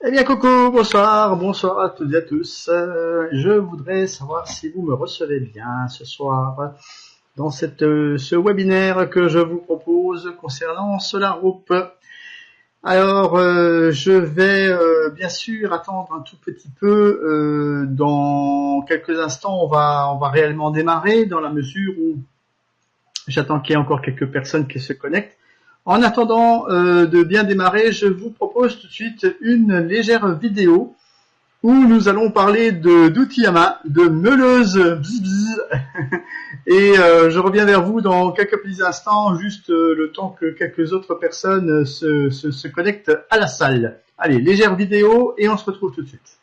Eh bien, coucou, bonsoir, bonsoir à toutes et à tous. Je voudrais savoir si vous me recevez bien ce soir dans ce webinaire que je vous propose concernant SolarGroup. Alors, je vais bien sûr attendre un tout petit peu. Dans quelques instants, on va réellement démarrer dans la mesure où j'attends qu'il y ait encore quelques personnes qui se connectent. En attendant de bien démarrer, je vous propose tout de suite une légère vidéo où nous allons parler d'outils à main, de meuleuse bzz. Et je reviens vers vous dans quelques petits instants, juste le temps que quelques autres personnes se connectent à la salle. Allez, légère vidéo et on se retrouve tout de suite.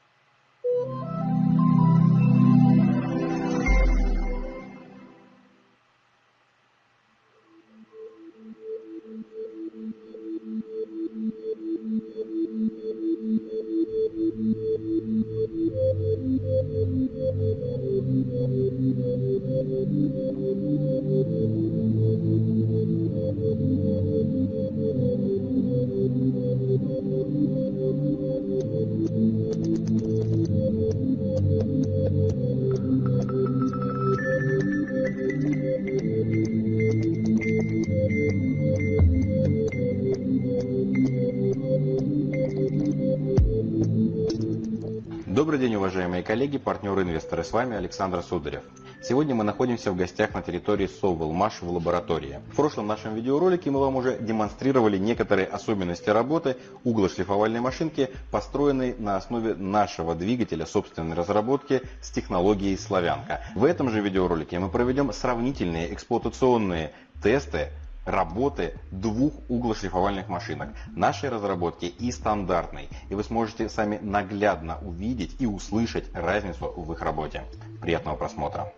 Добрый день, уважаемые коллеги, партнеры, инвесторы. С вами Александр Сударев. Сегодня мы находимся в гостях на территории Соввелмаш в лаборатории. В прошлом нашем видеоролике мы вам уже демонстрировали некоторые особенности работы углошлифовальной машинки, построенной на основе нашего двигателя собственной разработки с технологией «Славянка». В этом же видеоролике мы проведем сравнительные эксплуатационные тесты работы двух углошлифовальных машинок, нашей разработки и стандартной. И вы сможете сами наглядно увидеть и услышать разницу в их работе. Приятного просмотра!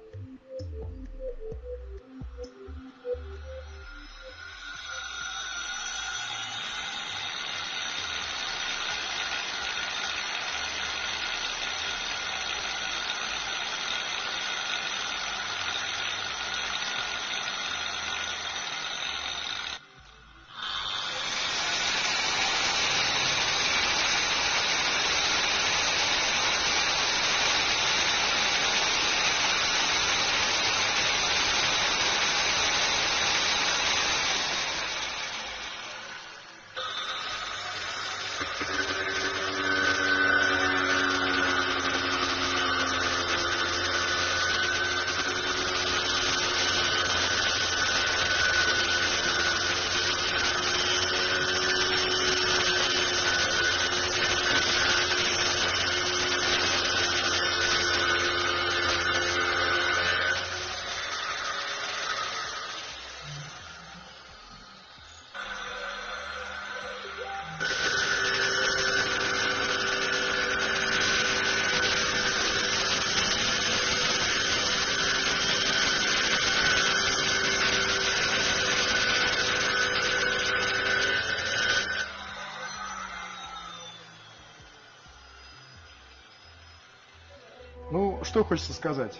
Ну, что хочется сказать.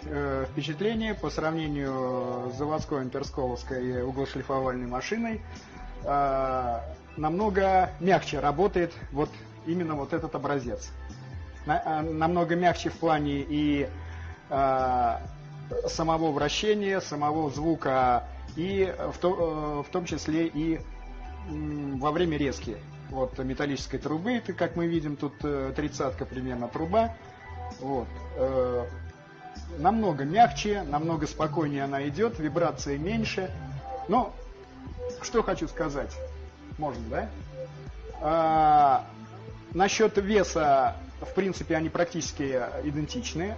Впечатление по сравнению с заводской амперсколовской углошлифовальной машиной намного мягче работает вот именно вот этот образец. Намного мягче в плане и самого вращения, самого звука, и в том числе и во время резки. Вот металлической трубы, это, как мы видим, тут 30-ка примерно труба. Вот. Намного мягче, намного спокойнее она идет, вибрации меньше. Но, что хочу сказать, можно, да? Насчет веса, в принципе, они практически идентичны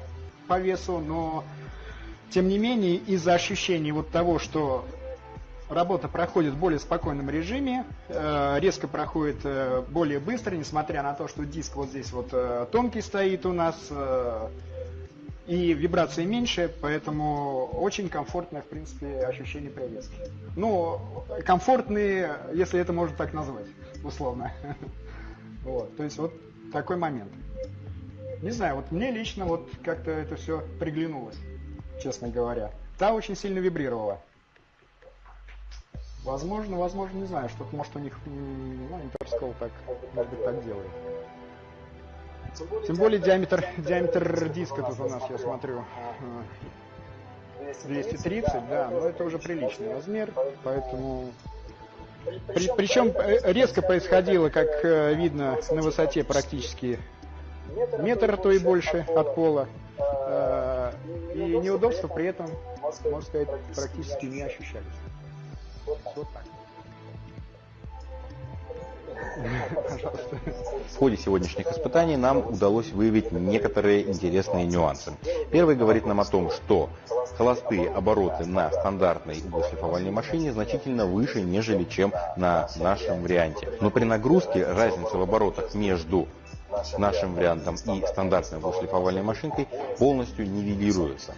по весу, но, тем не менее, из-за ощущений вот того, что работа проходит в более спокойном режиме, резко проходит более быстро, несмотря на то, что диск вот здесь вот тонкий стоит у нас, и вибрации меньше, поэтому очень комфортное, в принципе, ощущение при резке. Ну, комфортные, если это можно так назвать, условно. Вот, то есть вот такой момент. Не знаю, вот мне лично вот как-то это все приглянулось, честно говоря. Та очень сильно вибрировала. Возможно, не знаю, что-то, может, у них, ну, Интерскол так, может быть, так делает. Тем более диаметр диска тут у нас, я смотрю, 230, да, но это уже приличный размер, поэтому... Причем резко происходило, как видно, на высоте практически метр, то и больше от пола. И неудобства при этом, можно сказать, практически не ощущались. Вот так. Пожалуйста. В ходе сегодняшних испытаний нам удалось выявить некоторые интересные нюансы. Первый говорит нам о том, что холостые обороты на стандартной углошлифовальной машине значительно выше, нежели чем на нашем варианте. Но при нагрузке разница в оборотах между нашим вариантом и стандартной углошлифовальной машинкой полностью нивелируется.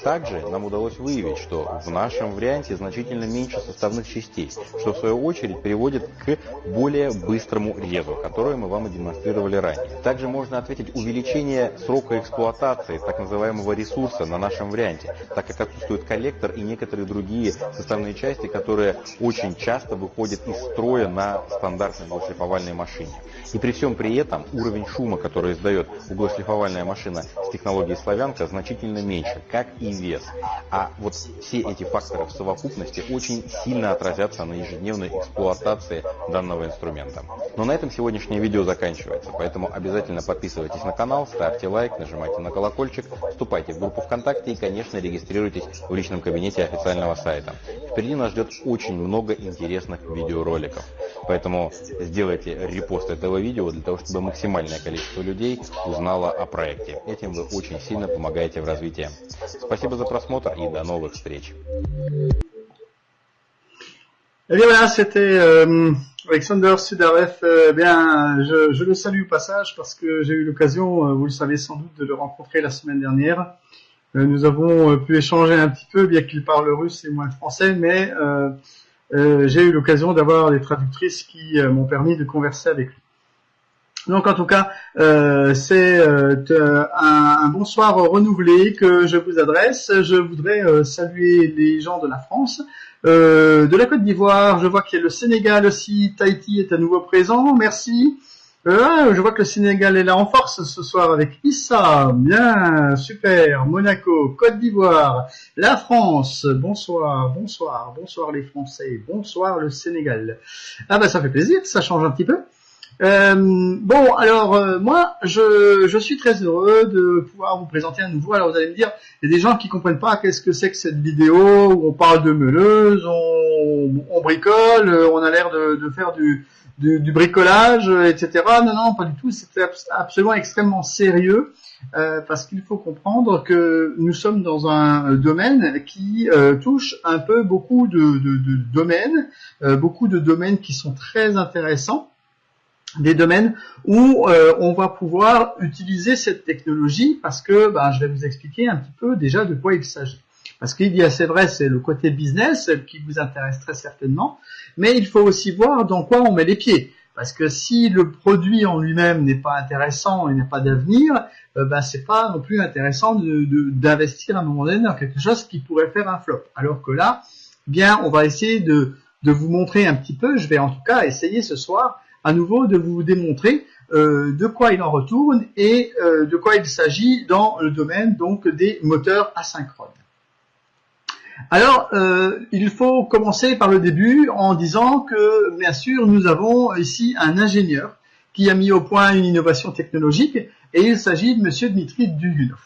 Также нам удалось выявить, что в нашем варианте значительно меньше составных частей, что в свою очередь приводит к более быстрому резу, которое мы вам и демонстрировали ранее. Также можно ответить увеличение срока эксплуатации так называемого ресурса на нашем варианте, так как отсутствует коллектор и некоторые другие составные части, которые очень часто выходят из строя на стандартной углошлифовальной машине. И при всем при этом уровень шума, который издает углошлифовальная машина с технологией Славянка, значительно меньше, как и вес. А вот все эти факторы в совокупности очень сильно отразятся на ежедневной эксплуатации данного инструмента. Но на этом сегодняшнее видео заканчивается, поэтому обязательно подписывайтесь на канал, ставьте лайк, нажимайте на колокольчик, вступайте в группу ВКонтакте и, конечно, регистрируйтесь в личном кабинете официального сайта. Впереди нас ждет очень много интересных видеороликов, поэтому сделайте репост этого видео для того, чтобы максимальное количество людей узнало о проекте. Этим вы очень сильно помогаете в развитии. Спасибо за просмотр и до новых встреч. Et bien voilà, c'était Alexander Sudarev. Bien, je le salue au passage parce que j'ai eu l'occasion, vous le savez sans doute, de le rencontrer la semaine dernière. Nous avons pu échanger un petit peu, bien qu'il parle russe et moi le français, mais j'ai eu l'occasion d'avoir des traductrices qui m'ont permis de converser avec lui. Donc en tout cas, c'est un bonsoir renouvelé que je vous adresse. Je voudrais saluer les gens de la France, de la Côte d'Ivoire. Je vois qu'il y a le Sénégal aussi. Tahiti est à nouveau présent. Merci. Je vois que le Sénégal est là en force ce soir avec Issa. Bien, super. Monaco, Côte d'Ivoire, la France. Bonsoir, bonsoir, bonsoir les Français. Bonsoir le Sénégal. Ah bah ça fait plaisir, ça change un petit peu. Bon, alors moi, je suis très heureux de pouvoir vous présenter à nouveau. Alors vous allez me dire, il y a des gens qui comprennent pas qu'est-ce que c'est que cette vidéo où on parle de meuleuse, on bricole, on a l'air de faire du bricolage, etc. Non, pas du tout. C'est absolument extrêmement sérieux parce qu'il faut comprendre que nous sommes dans un domaine qui touche un peu beaucoup de domaines, beaucoup de domaines qui sont très intéressants. Des domaines où on va pouvoir utiliser cette technologie parce que je vais vous expliquer un petit peu déjà de quoi il s'agit. Parce qu'il y a, c'est vrai, c'est le côté business qui vous intéresse très certainement, mais il faut aussi voir dans quoi on met les pieds. Parce que si le produit en lui-même n'est pas intéressant et n'a pas d'avenir, c'est pas non plus intéressant d'investir à un moment donné dans quelque chose qui pourrait faire un flop. Alors que là, bien, on va essayer de vous montrer un petit peu, je vais en tout cas essayer ce soir à nouveau de vous démontrer de quoi il en retourne et de quoi il s'agit dans le domaine donc des moteurs asynchrones. Alors, il faut commencer par le début en disant que, bien sûr, nous avons ici un ingénieur qui a mis au point une innovation technologique et il s'agit de Monsieur Dmitri Dugunov.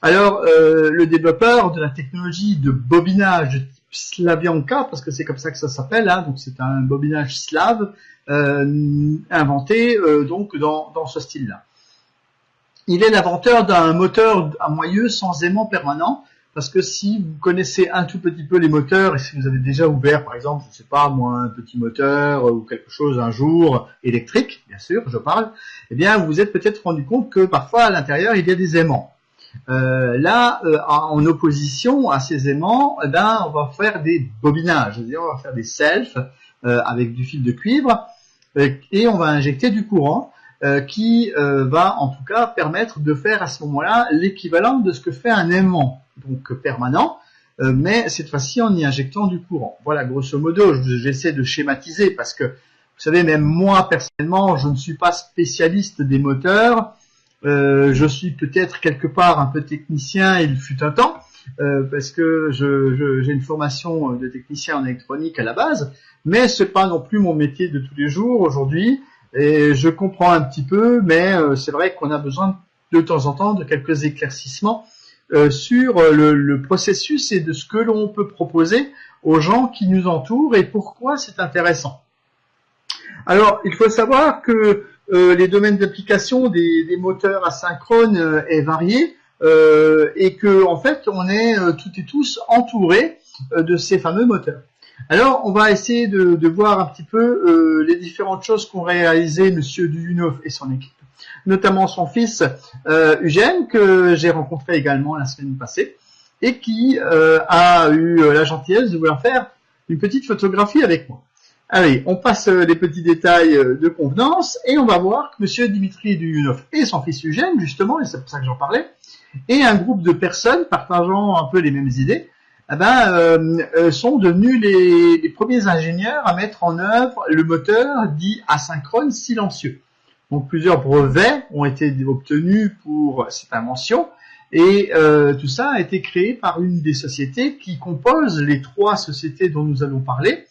Alors, le développeur de la technologie de bobinage Slavianka, parce que c'est comme ça que ça s'appelle, hein, donc c'est un bobinage slave inventé donc dans ce style-là. Il est l'inventeur d'un moteur à moyeu sans aimant permanent, parce que si vous connaissez un tout petit peu les moteurs, et si vous avez déjà ouvert, par exemple, je ne sais pas, moi, un petit moteur ou quelque chose un jour, électrique, bien sûr, je parle, eh bien, vous vous êtes peut-être rendu compte que parfois, à l'intérieur, il y a des aimants. Là, en opposition à ces aimants, eh ben, on va faire des bobinages, c'est-à-dire on va faire des selfs avec du fil de cuivre, et on va injecter du courant qui va en tout cas permettre de faire à ce moment-là l'équivalent de ce que fait un aimant, donc permanent, mais cette fois-ci en y injectant du courant. Voilà, grosso modo, j'essaie de schématiser parce que, vous savez, même moi personnellement, je ne suis pas spécialiste des moteurs, Je suis peut-être quelque part un peu technicien, il fut un temps, parce que j'ai une formation de technicien en électronique à la base, mais c'est pas non plus mon métier de tous les jours aujourd'hui, et je comprends un petit peu, mais c'est vrai qu'on a besoin de temps en temps de quelques éclaircissements sur le processus et de ce que l'on peut proposer aux gens qui nous entourent et pourquoi c'est intéressant. Alors, il faut savoir que les domaines d'application des moteurs asynchrones est varié et que en fait, on est toutes et tous entourés de ces fameux moteurs. Alors, on va essayer de voir un petit peu les différentes choses qu'ont réalisé Monsieur Duyunov et son équipe, notamment son fils Eugène, que j'ai rencontré également la semaine passée, et qui a eu la gentillesse de vouloir faire une petite photographie avec moi. Allez, on passe les petits détails de convenance, et on va voir que Monsieur Dimitri Duyunov et son fils Eugène, justement, et c'est pour ça que j'en parlais, et un groupe de personnes partageant un peu les mêmes idées, sont devenus les premiers ingénieurs à mettre en œuvre le moteur dit asynchrone silencieux. Donc plusieurs brevets ont été obtenus pour cette invention et tout ça a été créé par une des sociétés qui composent les trois sociétés dont nous allons parler,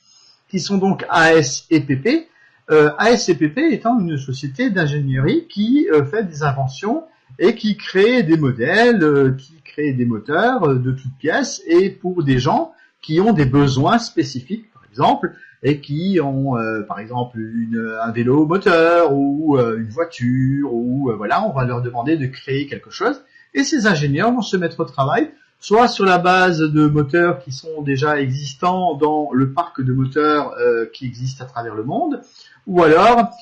qui sont donc AS&PP. AS&PP étant une société d'ingénierie qui fait des inventions et qui crée des modèles, qui crée des moteurs de toutes pièces et pour des gens qui ont des besoins spécifiques, par exemple, et qui ont, par exemple, un vélo moteur ou une voiture, ou voilà, on va leur demander de créer quelque chose. Et ces ingénieurs vont se mettre au travail, soit sur la base de moteurs qui sont déjà existants dans le parc de moteurs qui existe à travers le monde, ou alors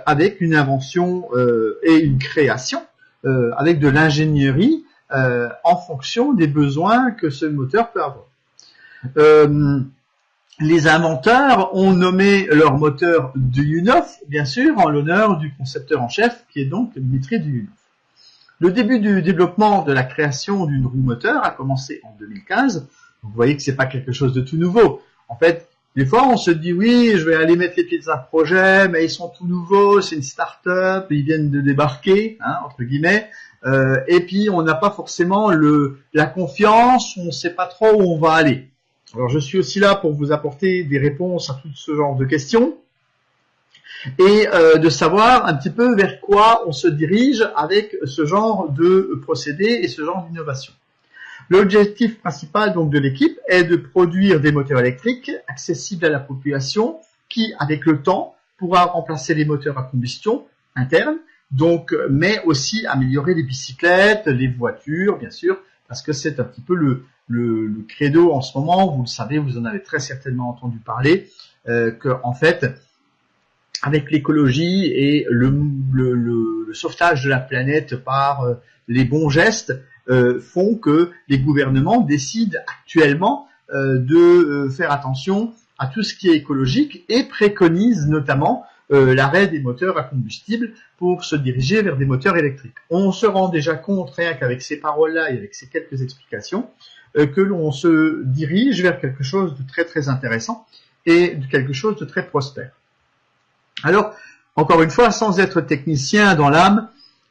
avec une invention et une création, avec de l'ingénierie en fonction des besoins que ce moteur peut avoir. Les inventeurs ont nommé leur moteur Duyunov, bien sûr, en l'honneur du concepteur en chef, qui est donc Dmitri Duyunov. Le début du développement de la création d'une roue moteur a commencé en 2015. Vous voyez que c'est pas quelque chose de tout nouveau. En fait, des fois, on se dit oui, je vais aller mettre les pieds dans un projet, mais ils sont tout nouveaux, c'est une start-up, ils viennent de débarquer, hein, entre guillemets, et puis on n'a pas forcément la confiance, on ne sait pas trop où on va aller. Alors, je suis aussi là pour vous apporter des réponses à tout ce genre de questions et de savoir un petit peu vers quoi on se dirige avec ce genre de procédé et ce genre d'innovation. L'objectif principal donc de l'équipe est de produire des moteurs électriques accessibles à la population qui, avec le temps, pourra remplacer les moteurs à combustion interne, donc, mais aussi améliorer les bicyclettes, les voitures, bien sûr, parce que c'est un petit peu le credo en ce moment, vous le savez, vous en avez très certainement entendu parler, que en fait, avec l'écologie et le sauvetage de la planète par les bons gestes, font que les gouvernements décident actuellement de faire attention à tout ce qui est écologique et préconisent notamment l'arrêt des moteurs à combustible pour se diriger vers des moteurs électriques. On se rend déjà compte, rien qu'avec ces paroles-là et avec ces quelques explications, que l'on se dirige vers quelque chose de très très intéressant et de quelque chose de très prospère. Alors, encore une fois, sans être technicien dans l'âme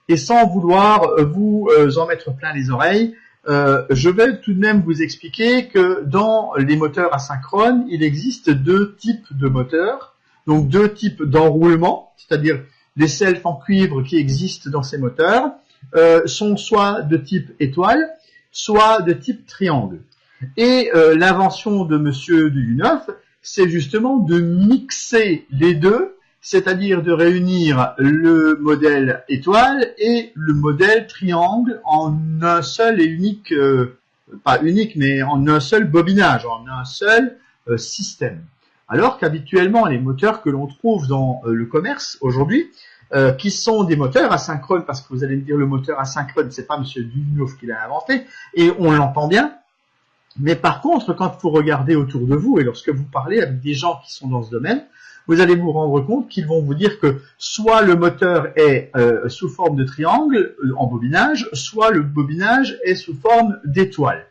et sans vouloir vous en mettre plein les oreilles, je vais tout de même vous expliquer que dans les moteurs asynchrones, il existe deux types de moteurs, donc deux types d'enroulement, c'est-à-dire les selfs en cuivre qui existent dans ces moteurs, sont soit de type étoile, soit de type triangle. Et l'invention de Monsieur Duyunov, c'est justement de mixer les deux, c'est-à-dire de réunir le modèle étoile et le modèle triangle en un seul et unique, pas unique, mais en un seul bobinage, en un seul système. Alors qu'habituellement, les moteurs que l'on trouve dans le commerce aujourd'hui, qui sont des moteurs asynchrones, parce que vous allez me dire le moteur asynchrone, c'est pas Monsieur Duyunov qui l'a inventé, et on l'entend bien, mais par contre, quand vous regardez autour de vous, et lorsque vous parlez avec des gens qui sont dans ce domaine, vous allez vous rendre compte qu'ils vont vous dire que soit le moteur est sous forme de triangle en bobinage, soit le bobinage est sous forme d'étoile.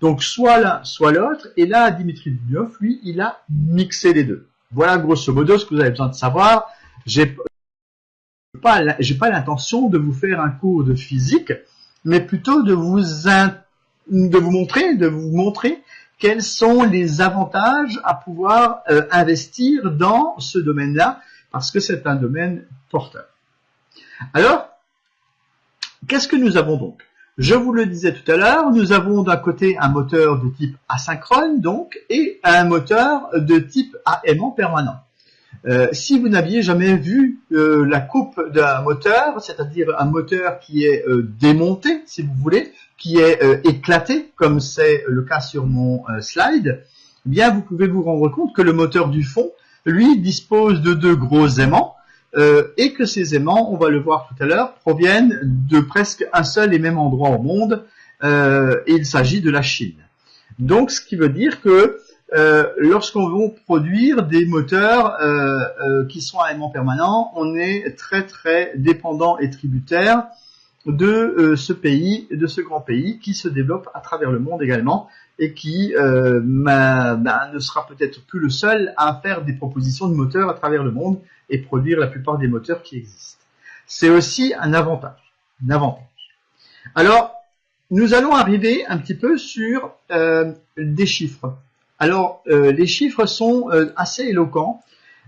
Donc soit l'un, soit l'autre, et là, Dmitri Duyunov, lui, il a mixé les deux. Voilà grosso modo ce que vous avez besoin de savoir. j'ai pas l'intention de vous faire un cours de physique, mais plutôt de vous montrer quels sont les avantages à pouvoir investir dans ce domaine-là, parce que c'est un domaine porteur. Alors, qu'est-ce que nous avons donc? Je vous le disais tout à l'heure, nous avons d'un côté un moteur de type asynchrone, donc, et un moteur de type aimant permanent. Si vous n'aviez jamais vu la coupe d'un moteur, c'est-à-dire un moteur qui est démonté, si vous voulez, qui est éclaté, comme c'est le cas sur mon slide, eh bien vous pouvez vous rendre compte que le moteur du fond, lui, dispose de deux gros aimants, et que ces aimants, on va le voir tout à l'heure, proviennent de presque un seul et même endroit au monde, et il s'agit de la Chine. Donc, ce qui veut dire que lorsqu'on veut produire des moteurs qui sont à aimant permanent, on est très très dépendant et tributaire de ce pays, de ce grand pays qui se développe à travers le monde également et qui ne sera peut-être plus le seul à faire des propositions de moteurs à travers le monde et produire la plupart des moteurs qui existent. C'est aussi un avantage. Alors, nous allons arriver un petit peu sur des chiffres. Alors, les chiffres sont assez éloquents.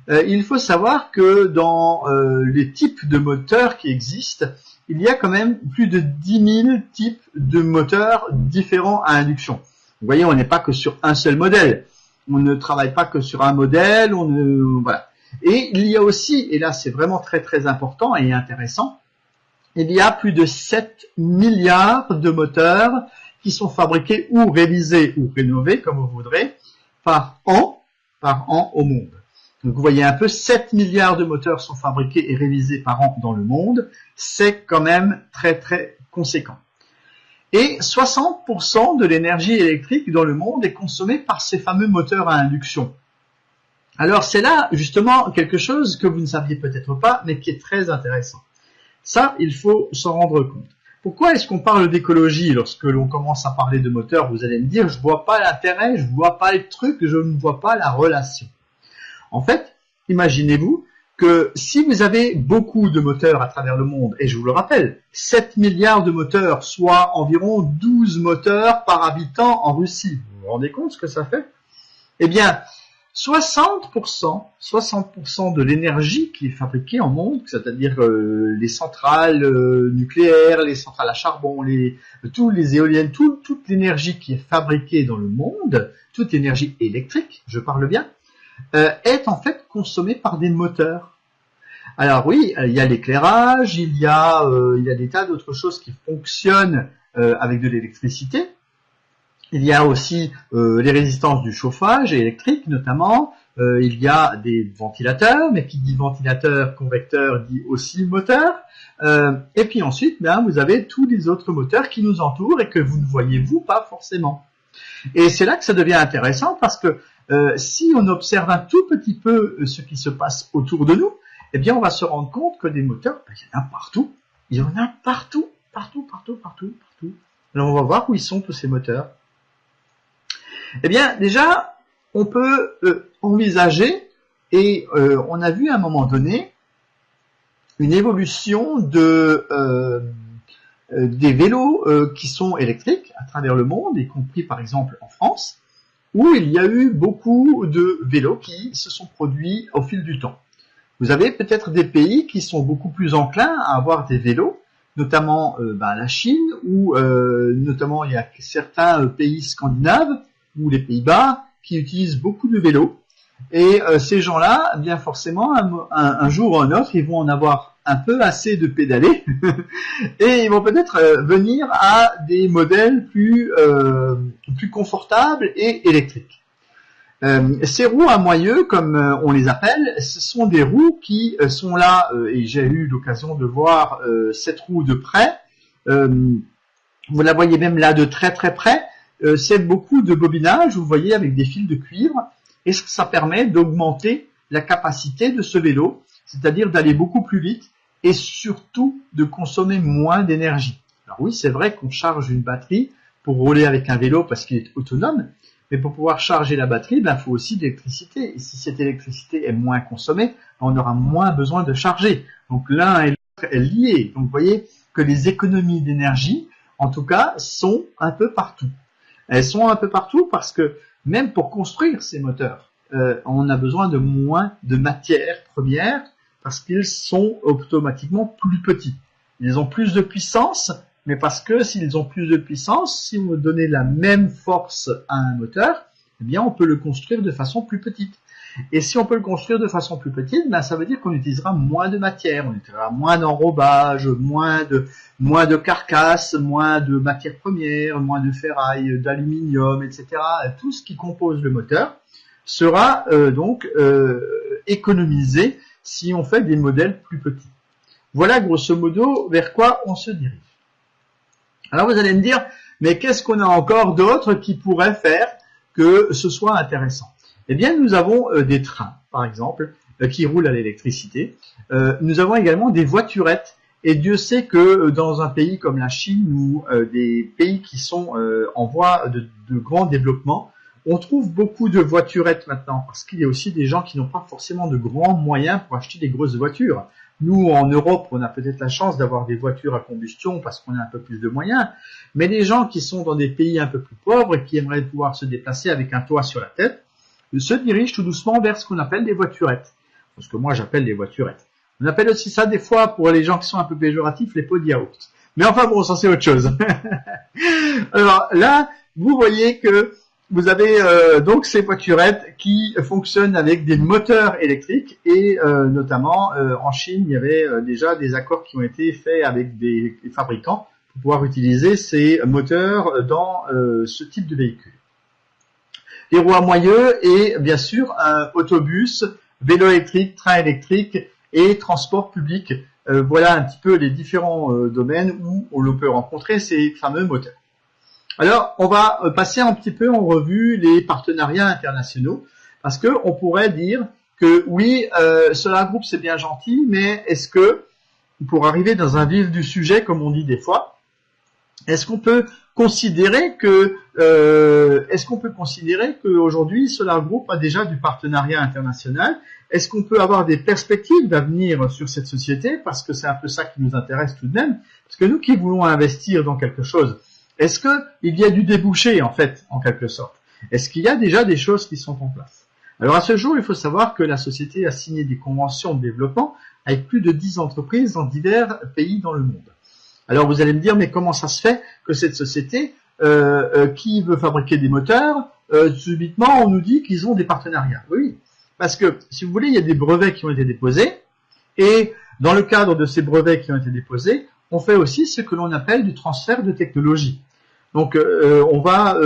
Il faut savoir que dans les types de moteurs qui existent, il y a quand même plus de 10 000 types de moteurs différents à induction. Vous voyez, on n'est pas que sur un seul modèle. On ne travaille pas que sur un modèle. Voilà. Et il y a aussi, et là c'est vraiment très très important et intéressant, il y a plus de 7 milliards de moteurs qui sont fabriqués ou révisés ou rénovés, comme vous voudrez, par an au monde. Donc vous voyez un peu, 7 milliards de moteurs sont fabriqués et révisés par an dans le monde. C'est quand même très très conséquent. Et 60% de l'énergie électrique dans le monde est consommée par ces fameux moteurs à induction. Alors c'est là justement quelque chose que vous ne saviez peut-être pas, mais qui est très intéressant. Ça, il faut s'en rendre compte. Pourquoi est-ce qu'on parle d'écologie lorsque l'on commence à parler de moteur? Vous allez me dire, je vois pas l'intérêt, je vois pas le truc, je ne vois pas la relation. En fait, imaginez-vous que si vous avez beaucoup de moteurs à travers le monde, et je vous le rappelle, 7 milliards de moteurs, soit environ 12 moteurs par habitant en Russie, vous vous rendez compte ce que ça fait? Eh bien, 60% de l'énergie qui est fabriquée en monde, c'est-à-dire les centrales nucléaires, les centrales à charbon, tous les éoliennes, toute l'énergie qui est fabriquée dans le monde, toute l'énergie électrique, je parle bien, est en fait consommée par des moteurs. Alors oui, il y a l'éclairage, il y a des tas d'autres choses qui fonctionnent avec de l'électricité. Il y a aussi les résistances du chauffage électrique notamment. Il y a des ventilateurs, mais qui dit ventilateur, convecteur dit aussi moteur. Et puis ensuite, vous avez tous les autres moteurs qui nous entourent et que vous ne voyez vous pas forcément. Et c'est là que ça devient intéressant parce que si on observe un tout petit peu ce qui se passe autour de nous, eh bien on va se rendre compte que des moteurs, il y en a partout. Il y en a partout. Alors on va voir où ils sont tous ces moteurs. Eh bien, déjà, on peut envisager, et on a vu à un moment donné, une évolution des vélos qui sont électriques à travers le monde, y compris par exemple en France, où il y a eu beaucoup de vélos qui se sont produits au fil du temps. Vous avez peut-être des pays qui sont beaucoup plus enclins à avoir des vélos, notamment la Chine, ou notamment il y a certains pays scandinaves, ou les Pays-Bas, qui utilisent beaucoup de vélos. Et ces gens-là, bien forcément, un jour ou un autre, ils vont en avoir un peu assez de pédaler, et ils vont peut-être venir à des modèles plus confortables et électriques. Ces roues à moyeu, comme on les appelle, ce sont des roues qui sont là, et j'ai eu l'occasion de voir cette roue de près. Vous la voyez même là de très très près. C'est beaucoup de bobinage, vous voyez, avec des fils de cuivre, et ça permet d'augmenter la capacité de ce vélo, c'est-à-dire d'aller beaucoup plus vite et surtout de consommer moins d'énergie. Alors oui, c'est vrai qu'on charge une batterie pour rouler avec un vélo parce qu'il est autonome, mais pour pouvoir charger la batterie, il faut aussi de l'électricité. Et si cette électricité est moins consommée, on aura moins besoin de charger. Donc l'un et liées. Donc vous voyez que les économies d'énergie, en tout cas, sont un peu partout. Elles sont un peu partout parce que même pour construire ces moteurs, on a besoin de moins de matières premières parce qu'ils sont automatiquement plus petits. Ils ont plus de puissance, mais parce que s'ils ont plus de puissance, si vous donnez la même force à un moteur, eh bien on peut le construire de façon plus petite. Et si on peut le construire de façon plus petite, ben ça veut dire qu'on utilisera moins de matière, on utilisera moins d'enrobage, moins de carcasse, moins de matières premières, moins de ferraille, d'aluminium, etc. Tout ce qui compose le moteur sera donc économisé si on fait des modèles plus petits. Voilà grosso modo vers quoi on se dirige. Alors vous allez me dire, mais qu'est-ce qu'on a encore d'autre qui pourrait faire que ce soit intéressant? Eh bien, nous avons des trains, par exemple, qui roulent à l'électricité. Nous avons également des voiturettes. Et Dieu sait que dans un pays comme la Chine ou des pays qui sont en voie de grand développement, on trouve beaucoup de voiturettes maintenant parce qu'il y a aussi des gens qui n'ont pas forcément de grands moyens pour acheter des grosses voitures. Nous, en Europe, on a peut-être la chance d'avoir des voitures à combustion parce qu'on a un peu plus de moyens. Mais les gens qui sont dans des pays un peu plus pauvres et qui aimeraient pouvoir se déplacer avec un toit sur la tête, se dirigent tout doucement vers ce qu'on appelle des voiturettes. Ce que moi j'appelle des voiturettes. On appelle aussi ça des fois, pour les gens qui sont un peu péjoratifs, les pots de yaourt. Mais enfin bon, ça c'est autre chose. Alors là, vous voyez que vous avez donc ces voiturettes qui fonctionnent avec des moteurs électriques et notamment en Chine, il y avait déjà des accords qui ont été faits avec des fabricants pour pouvoir utiliser ces moteurs dans ce type de véhicule. Les roues à moyeu et bien sûr un autobus, vélo électrique, train électrique et transport public. Voilà un petit peu les différents domaines où on peut rencontrer ces fameux moteurs. Alors, on va passer un petit peu en revue les partenariats internationaux parce que on pourrait dire que oui, Solar Group c'est bien gentil, mais est-ce que pour arriver dans un vif du sujet, comme on dit des fois, est-ce qu'on peut considérer qu'aujourd'hui Solar Group a déjà du partenariat international? Est-ce qu'on peut avoir des perspectives d'avenir sur cette société? Parce que c'est un peu ça qui nous intéresse tout de même. Parce que nous qui voulons investir dans quelque chose, est-ce qu'il y a du débouché en fait, en quelque sorte? Est-ce qu'il y a déjà des choses qui sont en place? Alors à ce jour, il faut savoir que la société a signé des conventions de développement avec plus de 10 entreprises dans divers pays dans le monde. Alors vous allez me dire, mais comment ça se fait que cette société qui veut fabriquer des moteurs, subitement on nous dit qu'ils ont des partenariats? Oui, parce que si vous voulez, il y a des brevets qui ont été déposés, et dans le cadre de ces brevets qui ont été déposés, on fait aussi ce que l'on appelle du transfert de technologie. Donc on va,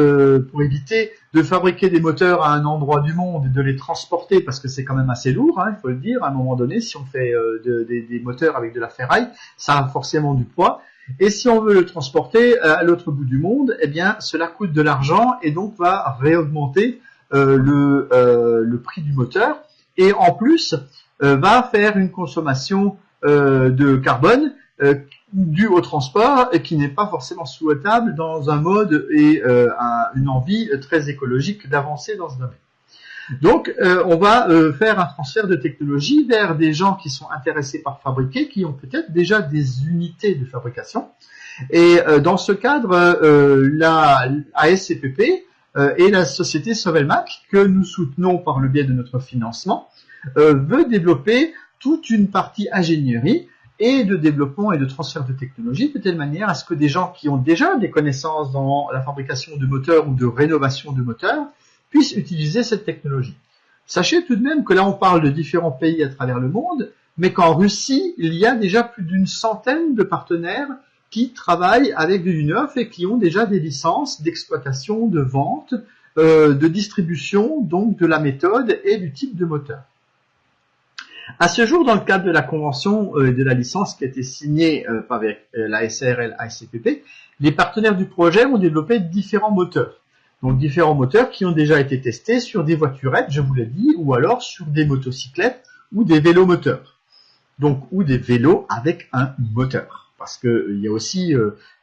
pour éviter de fabriquer des moteurs à un endroit du monde et de les transporter, parce que c'est quand même assez lourd, hein, il faut le dire, à un moment donné, si on fait des moteurs avec de la ferraille, ça a forcément du poids. Et si on veut le transporter à l'autre bout du monde, eh bien, cela coûte de l'argent et donc va réaugmenter le prix du moteur. Et en plus, va faire une consommation de carbone due au transport et qui n'est pas forcément souhaitable dans un mode et une envie très écologique d'avancer dans ce domaine. Donc, on va faire un transfert de technologie vers des gens qui sont intéressés par fabriquer, qui ont peut-être déjà des unités de fabrication. Et dans ce cadre, la ASCPP et la société Sovelmac, que nous soutenons par le biais de notre financement, veut développer toute une partie ingénierie et de développement et de transfert de technologie de telle manière à ce que des gens qui ont déjà des connaissances dans la fabrication de moteurs ou de rénovation de moteurs puissent utiliser cette technologie. Sachez tout de même que là on parle de différents pays à travers le monde, mais qu'en Russie, il y a déjà plus d'une centaine de partenaires qui travaillent avec du neuf et qui ont déjà des licences d'exploitation, de vente, de distribution, donc de la méthode et du type de moteur. À ce jour, dans le cadre de la convention et de la licence qui a été signée avec la SARL ASCPP, les partenaires du projet ont développé différents moteurs. Donc différents moteurs qui ont déjà été testés sur des voiturettes, je vous l'ai dit, ou alors sur des motocyclettes ou des vélomoteurs. Donc, ou des vélos avec un moteur. Parce que il y a aussi,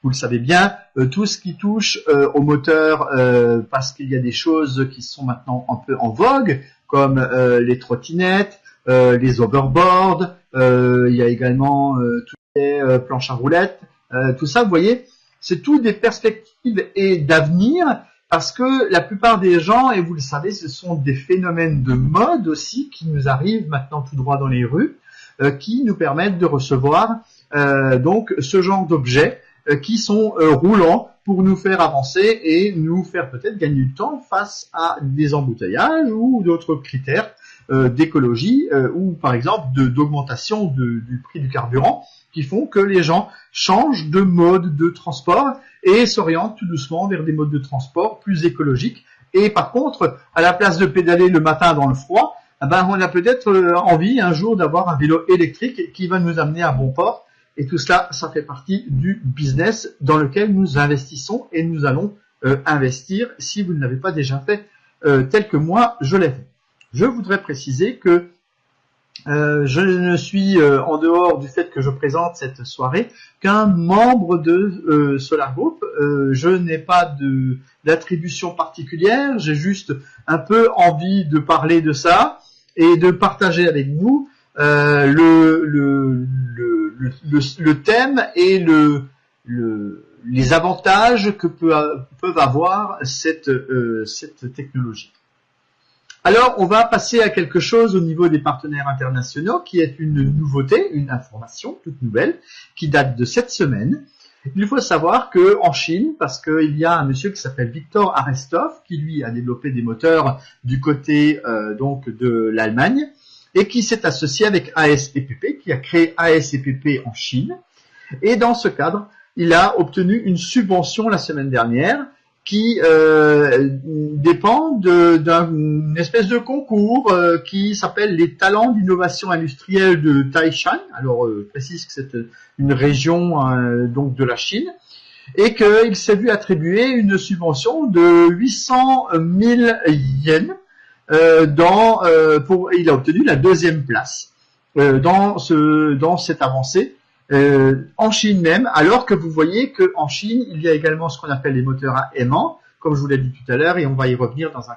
vous le savez bien, tout ce qui touche au moteur, parce qu'il y a des choses qui sont maintenant un peu en vogue, comme les trottinettes, les overboards, il y a également tout planche à roulettes, tout ça, vous voyez, c'est tout des perspectives et d'avenir, parce que la plupart des gens, et vous le savez, ce sont des phénomènes de mode aussi qui nous arrivent maintenant tout droit dans les rues, qui nous permettent de recevoir donc ce genre d'objets qui sont roulants pour nous faire avancer et nous faire peut-être gagner du temps face à des embouteillages ou d'autres critères d'écologie ou par exemple d'augmentation du prix du carburant qui font que les gens changent de mode de transport et s'orientent tout doucement vers des modes de transport plus écologiques. Et par contre, à la place de pédaler le matin dans le froid, on a peut-être envie un jour d'avoir un vélo électrique qui va nous amener à bon port. Et tout cela, ça fait partie du business dans lequel nous investissons et nous allons investir si vous ne l'avez pas déjà fait tel que moi je l'ai fait. Je voudrais préciser que je ne suis, en dehors du fait que je présente cette soirée, qu'un membre de Solar Group. Je n'ai pas d'attribution particulière, j'ai juste un peu envie de parler de ça et de partager avec vous le thème et les avantages que peuvent avoir cette technologie. Alors, on va passer à quelque chose au niveau des partenaires internationaux qui est une nouveauté, une information toute nouvelle qui date de cette semaine. Il faut savoir que en Chine, parce qu'il y a un monsieur qui s'appelle Victor Arestov qui lui a développé des moteurs du côté donc de l'Allemagne et qui s'est associé avec ASPPP, qui a créé ASPPP en Chine. Et dans ce cadre, il a obtenu une subvention la semaine dernière qui dépend d'une espèce de concours qui s'appelle les talents d'innovation industrielle de Taishan. Alors, je précise que c'est une région donc de la Chine et qu'il s'est vu attribuer une subvention de 800 000 yens. Il a obtenu la 2e place dans cette avancée en Chine même, alors que vous voyez qu'en Chine, il y a également ce qu'on appelle les moteurs à aimant, comme je vous l'ai dit tout à l'heure, et on va y revenir dans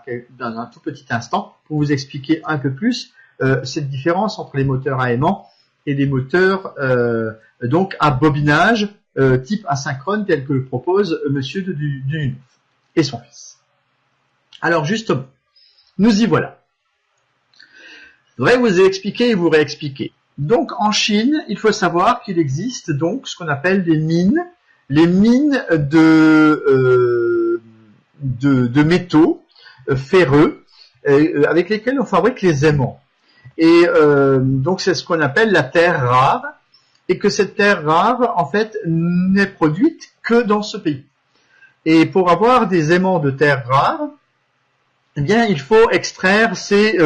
un tout petit instant pour vous expliquer un peu plus cette différence entre les moteurs à aimant et les moteurs donc à bobinage type asynchrone tel que le propose monsieur Dudunov et son fils. Alors justement, nous y voilà. Je voudrais vous expliquer et vous réexpliquer. Donc en Chine, il faut savoir qu'il existe donc ce qu'on appelle des mines, les mines de métaux ferreux avec lesquels on fabrique les aimants. Et donc c'est ce qu'on appelle la terre rare, et que cette terre rare en fait n'est produite que dans ce pays. Et pour avoir des aimants de terre rare, eh bien il faut extraire ces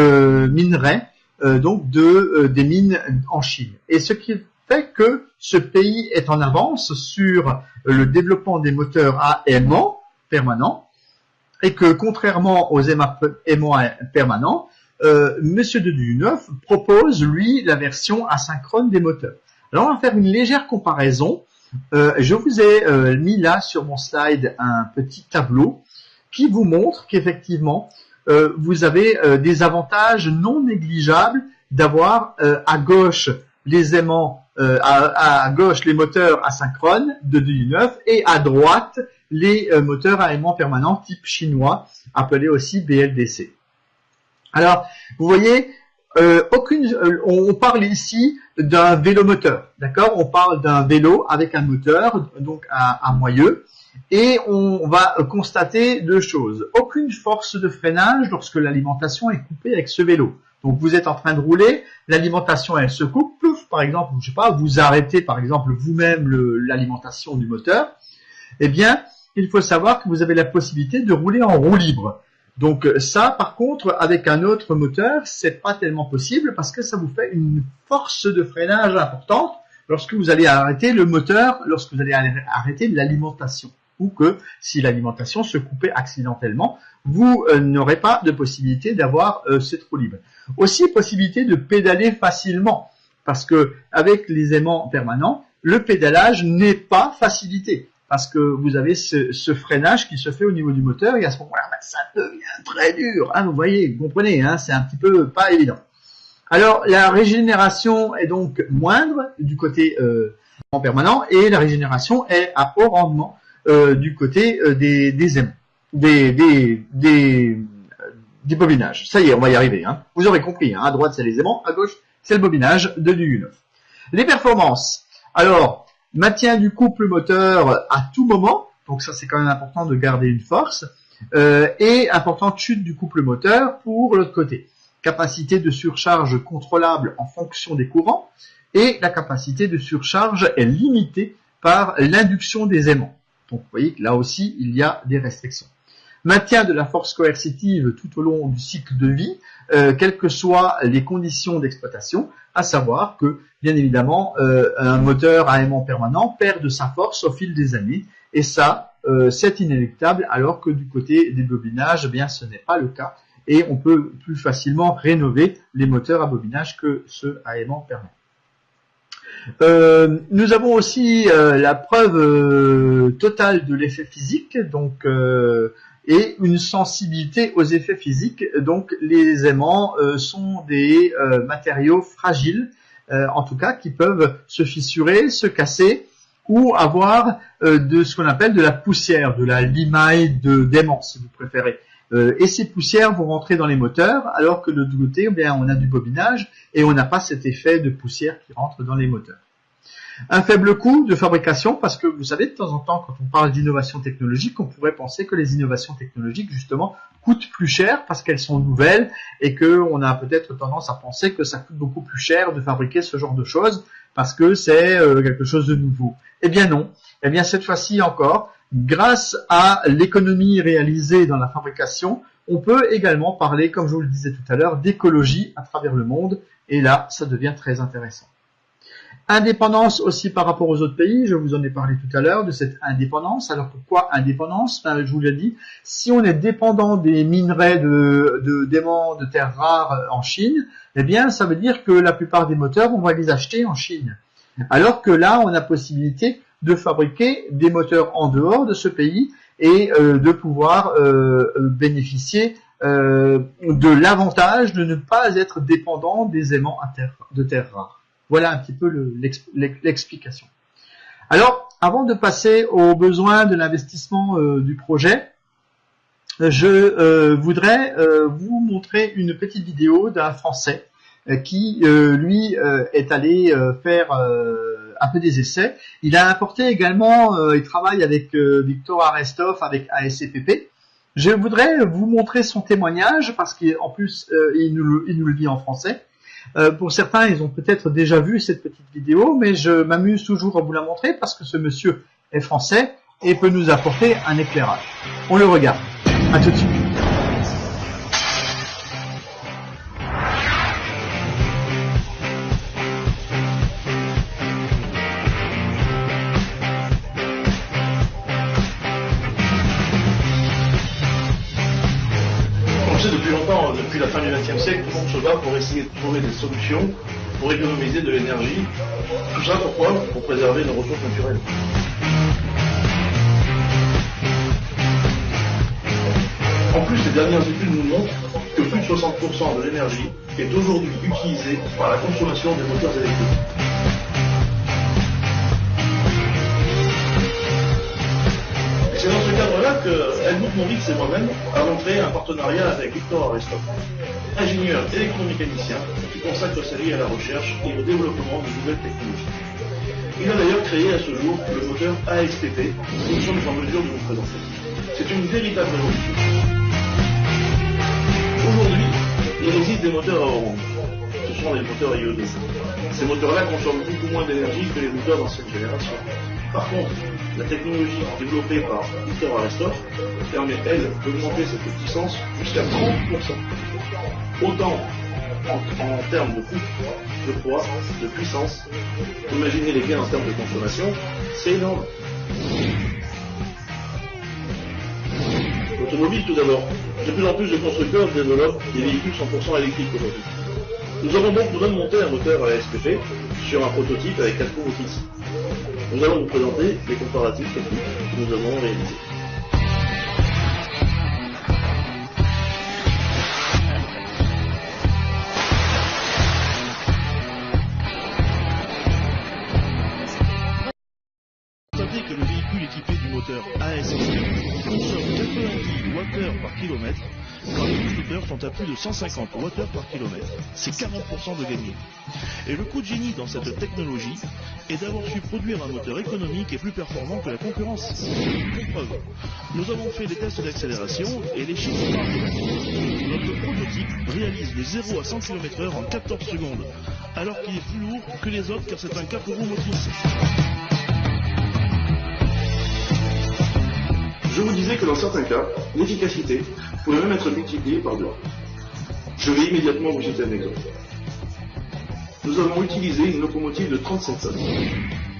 minerais donc des mines en Chine. Et ce qui fait que ce pays est en avance sur le développement des moteurs à aimant permanent et que contrairement aux aimants permanents, Monsieur Dudunov propose lui la version asynchrone des moteurs. Alors on va faire une légère comparaison. Je vous ai mis là sur mon slide un petit tableau qui vous montre qu'effectivement vous avez des avantages non négligeables d'avoir à gauche les aimants, à gauche les moteurs asynchrones de Dudunov et à droite les moteurs à aimant permanent type chinois appelés aussi BLDC. Alors vous voyez, on parle ici d'un vélomoteur, d'accord? On parle d'un vélo avec un moteur donc à moyeu. Et on va constater 2 choses. Aucune force de freinage lorsque l'alimentation est coupée avec ce vélo. Donc vous êtes en train de rouler, l'alimentation elle se coupe, plouf, par exemple, je sais pas, vous arrêtez par exemple vous-même l'alimentation du moteur. Eh bien, il faut savoir que vous avez la possibilité de rouler en roue libre. Donc ça, par contre, avec un autre moteur, c'est pas tellement possible parce que ça vous fait une force de freinage importante lorsque vous allez arrêter le moteur, lorsque vous allez arrêter l'alimentation. Ou que si l'alimentation se coupait accidentellement, vous n'aurez pas de possibilité d'avoir cette roue libre. Aussi possibilité de pédaler facilement, parce que avec les aimants permanents, le pédalage n'est pas facilité, parce que vous avez ce freinage qui se fait au niveau du moteur, et à ce moment-là, ça devient très dur. Hein, vous voyez, vous comprenez, hein, c'est un petit peu pas évident. Alors la régénération est donc moindre du côté en permanent, et la régénération est à haut rendement du côté des aimants, des bobinages. Ça y est, on va y arriver. Hein. Vous aurez compris, hein. À droite c'est les aimants, à gauche c'est le bobinage de du U9. Les performances. Alors, maintien du couple moteur à tout moment, donc ça c'est quand même important de garder une force, et importante chute du couple moteur pour l'autre côté. Capacité de surcharge contrôlable en fonction des courants, et la capacité de surcharge est limitée par l'induction des aimants. Donc vous voyez que là aussi il y a des restrictions. Maintien de la force coercitive tout au long du cycle de vie, quelles que soient les conditions d'exploitation, à savoir que, bien évidemment, un moteur à aimant permanent perd de sa force au fil des années, et ça, c'est inéluctable, alors que du côté des bobinages, eh bien, ce n'est pas le cas, et on peut plus facilement rénover les moteurs à bobinage que ceux à aimant permanent. Nous avons aussi la preuve totale de l'effet physique, donc et une sensibilité aux effets physiques. Donc les aimants sont des matériaux fragiles, en tout cas qui peuvent se fissurer, se casser ou avoir de ce qu'on appelle de la poussière, de la limaille d'aimant si vous préférez. Et ces poussières vont rentrer dans les moteurs, alors que de l'autre côté, eh bien, on a du bobinage et on n'a pas cet effet de poussière qui rentre dans les moteurs. Un faible coût de fabrication, parce que vous savez, de temps en temps, quand on parle d'innovation technologique, on pourrait penser que les innovations technologiques, justement, coûtent plus cher parce qu'elles sont nouvelles et qu'on a peut-être tendance à penser que ça coûte beaucoup plus cher de fabriquer ce genre de choses parce que c'est quelque chose de nouveau. Eh bien non. Eh bien cette fois-ci encore, grâce à l'économie réalisée dans la fabrication, on peut également parler, comme je vous le disais tout à l'heure, d'écologie à travers le monde, et là, ça devient très intéressant. Indépendance aussi par rapport aux autres pays, je vous en ai parlé tout à l'heure de cette indépendance. Alors pourquoi indépendance? Je vous l'ai dit, si on est dépendant des minerais d'aimants de terres rares en Chine, eh bien ça veut dire que la plupart des moteurs, on va les acheter en Chine. Alors que là, on a possibilité de fabriquer des moteurs en dehors de ce pays et de pouvoir bénéficier de l'avantage de ne pas être dépendant des aimants de terres rares. Voilà un petit peu l'explication. Alors, avant de passer aux besoins de l'investissement du projet, je voudrais vous montrer une petite vidéo d'un Français qui, lui, est allé faire un peu des essais. Il a apporté également, il travaille avec Victor Arestov, avec ASCPP. Je voudrais vous montrer son témoignage parce qu'en plus, il nous le dit en français. Pour certains, ils ont peut-être déjà vu cette petite vidéo, mais je m'amuse toujours à vous la montrer parce que ce monsieur est français et peut nous apporter un éclairage. On le regarde. À tout de suite. Depuis longtemps, depuis la fin du XXe siècle, tout le monde se bat pour essayer de trouver des solutions pour économiser de l'énergie. Tout ça pourquoi? Pour préserver nos ressources naturelles. En plus, les dernières études nous montrent que plus de 60% de l'énergie est aujourd'hui utilisée par la consommation des moteurs électriques. C'est dans ce cadre-là que Helmut Moritz et moi-même avons créé un partenariat avec Victor Arestov, ingénieur électromécanicien qui consacre sa vie à la recherche et au développement de nouvelles technologies. Il a d'ailleurs créé à ce jour le moteur ASPP que nous sommes en mesure de vous présenter. C'est une véritable révolution. Aujourd'hui, il existe des moteurs à orange. Ce sont les moteurs iodés. Ces moteurs-là consomment beaucoup moins d'énergie que les moteurs d'ancienne génération. Par contre, la technologie développée par Victor Arestov permet, elle, d'augmenter cette puissance jusqu'à 30%. Autant en termes de coût, de poids, de puissance. Imaginez les gains en termes de consommation, c'est énorme. L'automobile tout d'abord. De plus en plus de constructeurs développent des véhicules 100% électriques aujourd'hui. Nous avons donc besoin de monter un moteur à ASPP sur un prototype avec 4 roues motrices. Nous allons vous présenter les comparatifs techniques que nous avons réalisés. Notez que le véhicule équipé du moteur ASSP consomme 90 Wh par kilomètre, quand les scooters sont à plus de 150 Wh par kilomètre. C'est 40% de gagné. Et le coup de génie dans cette technologie est d'avoir su produire un moteur économique et plus performant que la concurrence. Pour preuve, nous avons fait des tests d'accélération et les chiffres parlent de notre prototype réalise les 0 à 100 km/h en 14 secondes, alors qu'il est plus lourd que les autres car c'est un 4 roues motrices. Je vous disais que dans certains cas, l'efficacité pouvait même être multipliée par 2. Je vais immédiatement vous citer un exemple. Nous avons utilisé une locomotive de 37 tonnes.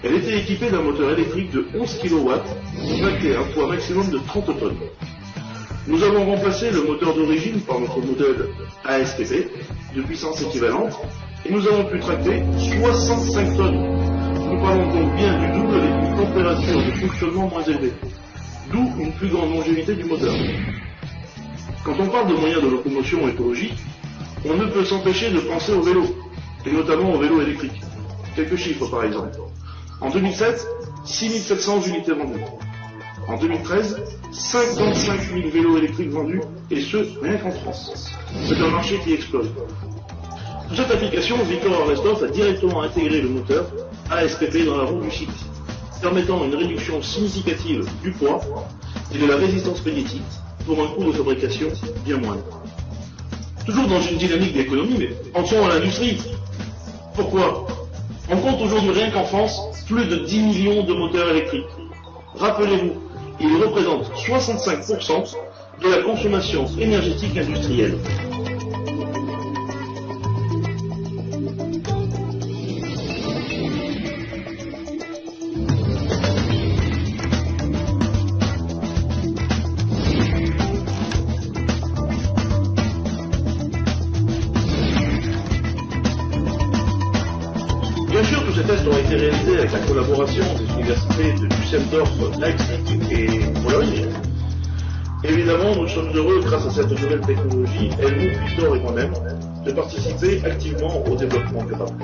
Elle était équipée d'un moteur électrique de 11 kW, impacté à un poids maximum de 30 tonnes. Nous avons remplacé le moteur d'origine par notre modèle ASPP, de puissance équivalente, et nous avons pu tracter 65 tonnes. Nous parlons donc bien du double avec une température de fonctionnement moins élevée. D'où une plus grande longévité du moteur. Quand on parle de moyens de locomotion écologique, on ne peut s'empêcher de penser au vélo, et notamment au vélo électrique. Quelques chiffres par exemple. En 2007, 6700 unités vendues. En 2013, 55 000 vélos électriques vendus, et ce, rien qu'en France. C'est un marché qui explose. Pour cette application, Victor Arvestov a directement intégré le moteur ASPP dans la roue du site, permettant une réduction significative du poids et de la résistance magnétique pour un coût de fabrication bien moindre. Toujours dans une dynamique d'économie, mais pensons à l'industrie. Pourquoi? On compte aujourd'hui rien qu'en France plus de 10 millions de moteurs électriques. Rappelez-vous, ils représentent 65% de la consommation énergétique industrielle. Bien sûr, tous ces tests ont été réalisés avec la collaboration des universités de Düsseldorf, Leipzig et Bologne. Évidemment, nous sommes heureux, grâce à cette nouvelle technologie, Helmut, Victor et moi-même, de participer activement au développement durable.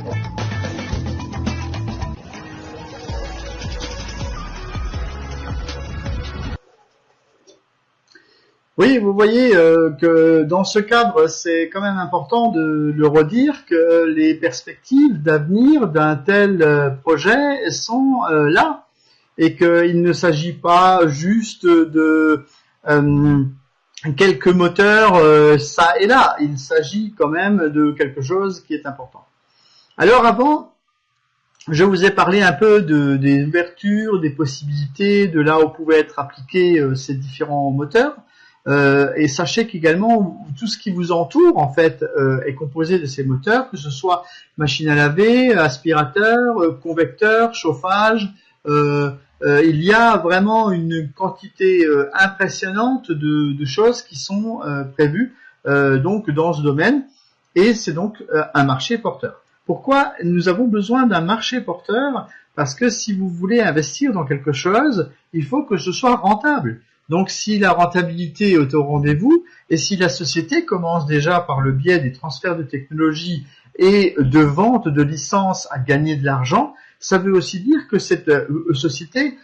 Oui, vous voyez que dans ce cadre, c'est quand même important de le redire que les perspectives d'avenir d'un tel projet sont là et qu'il ne s'agit pas juste de quelques moteurs ça et là. Il s'agit quand même de quelque chose qui est important. Alors avant, je vous ai parlé un peu des ouvertures, des possibilités, de là où pouvaient être appliqués ces différents moteurs. Et sachez qu'également tout ce qui vous entoure en fait est composé de ces moteurs, que ce soit machine à laver, aspirateur, convecteur, chauffage. Il y a vraiment une quantité impressionnante de choses qui sont prévues donc dans ce domaine, et c'est donc un marché porteur. Pourquoi nous avons besoin d'un marché porteur? Parce que si vous voulez investir dans quelque chose, il faut que ce soit rentable. Donc si la rentabilité est au rendez-vous, et si la société commence déjà par le biais des transferts de technologie et de vente de licences à gagner de l'argent, ça veut aussi dire que cette société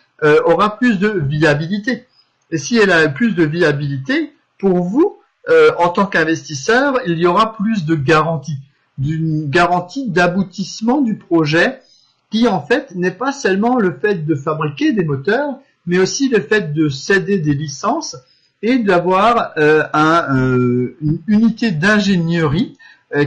aura plus de viabilité. Et si elle a plus de viabilité, pour vous, en tant qu'investisseur, il y aura plus de garantie, d'une garantie d'aboutissement du projet, qui en fait n'est pas seulement le fait de fabriquer des moteurs, mais aussi le fait de céder des licences et d'avoir une unité d'ingénierie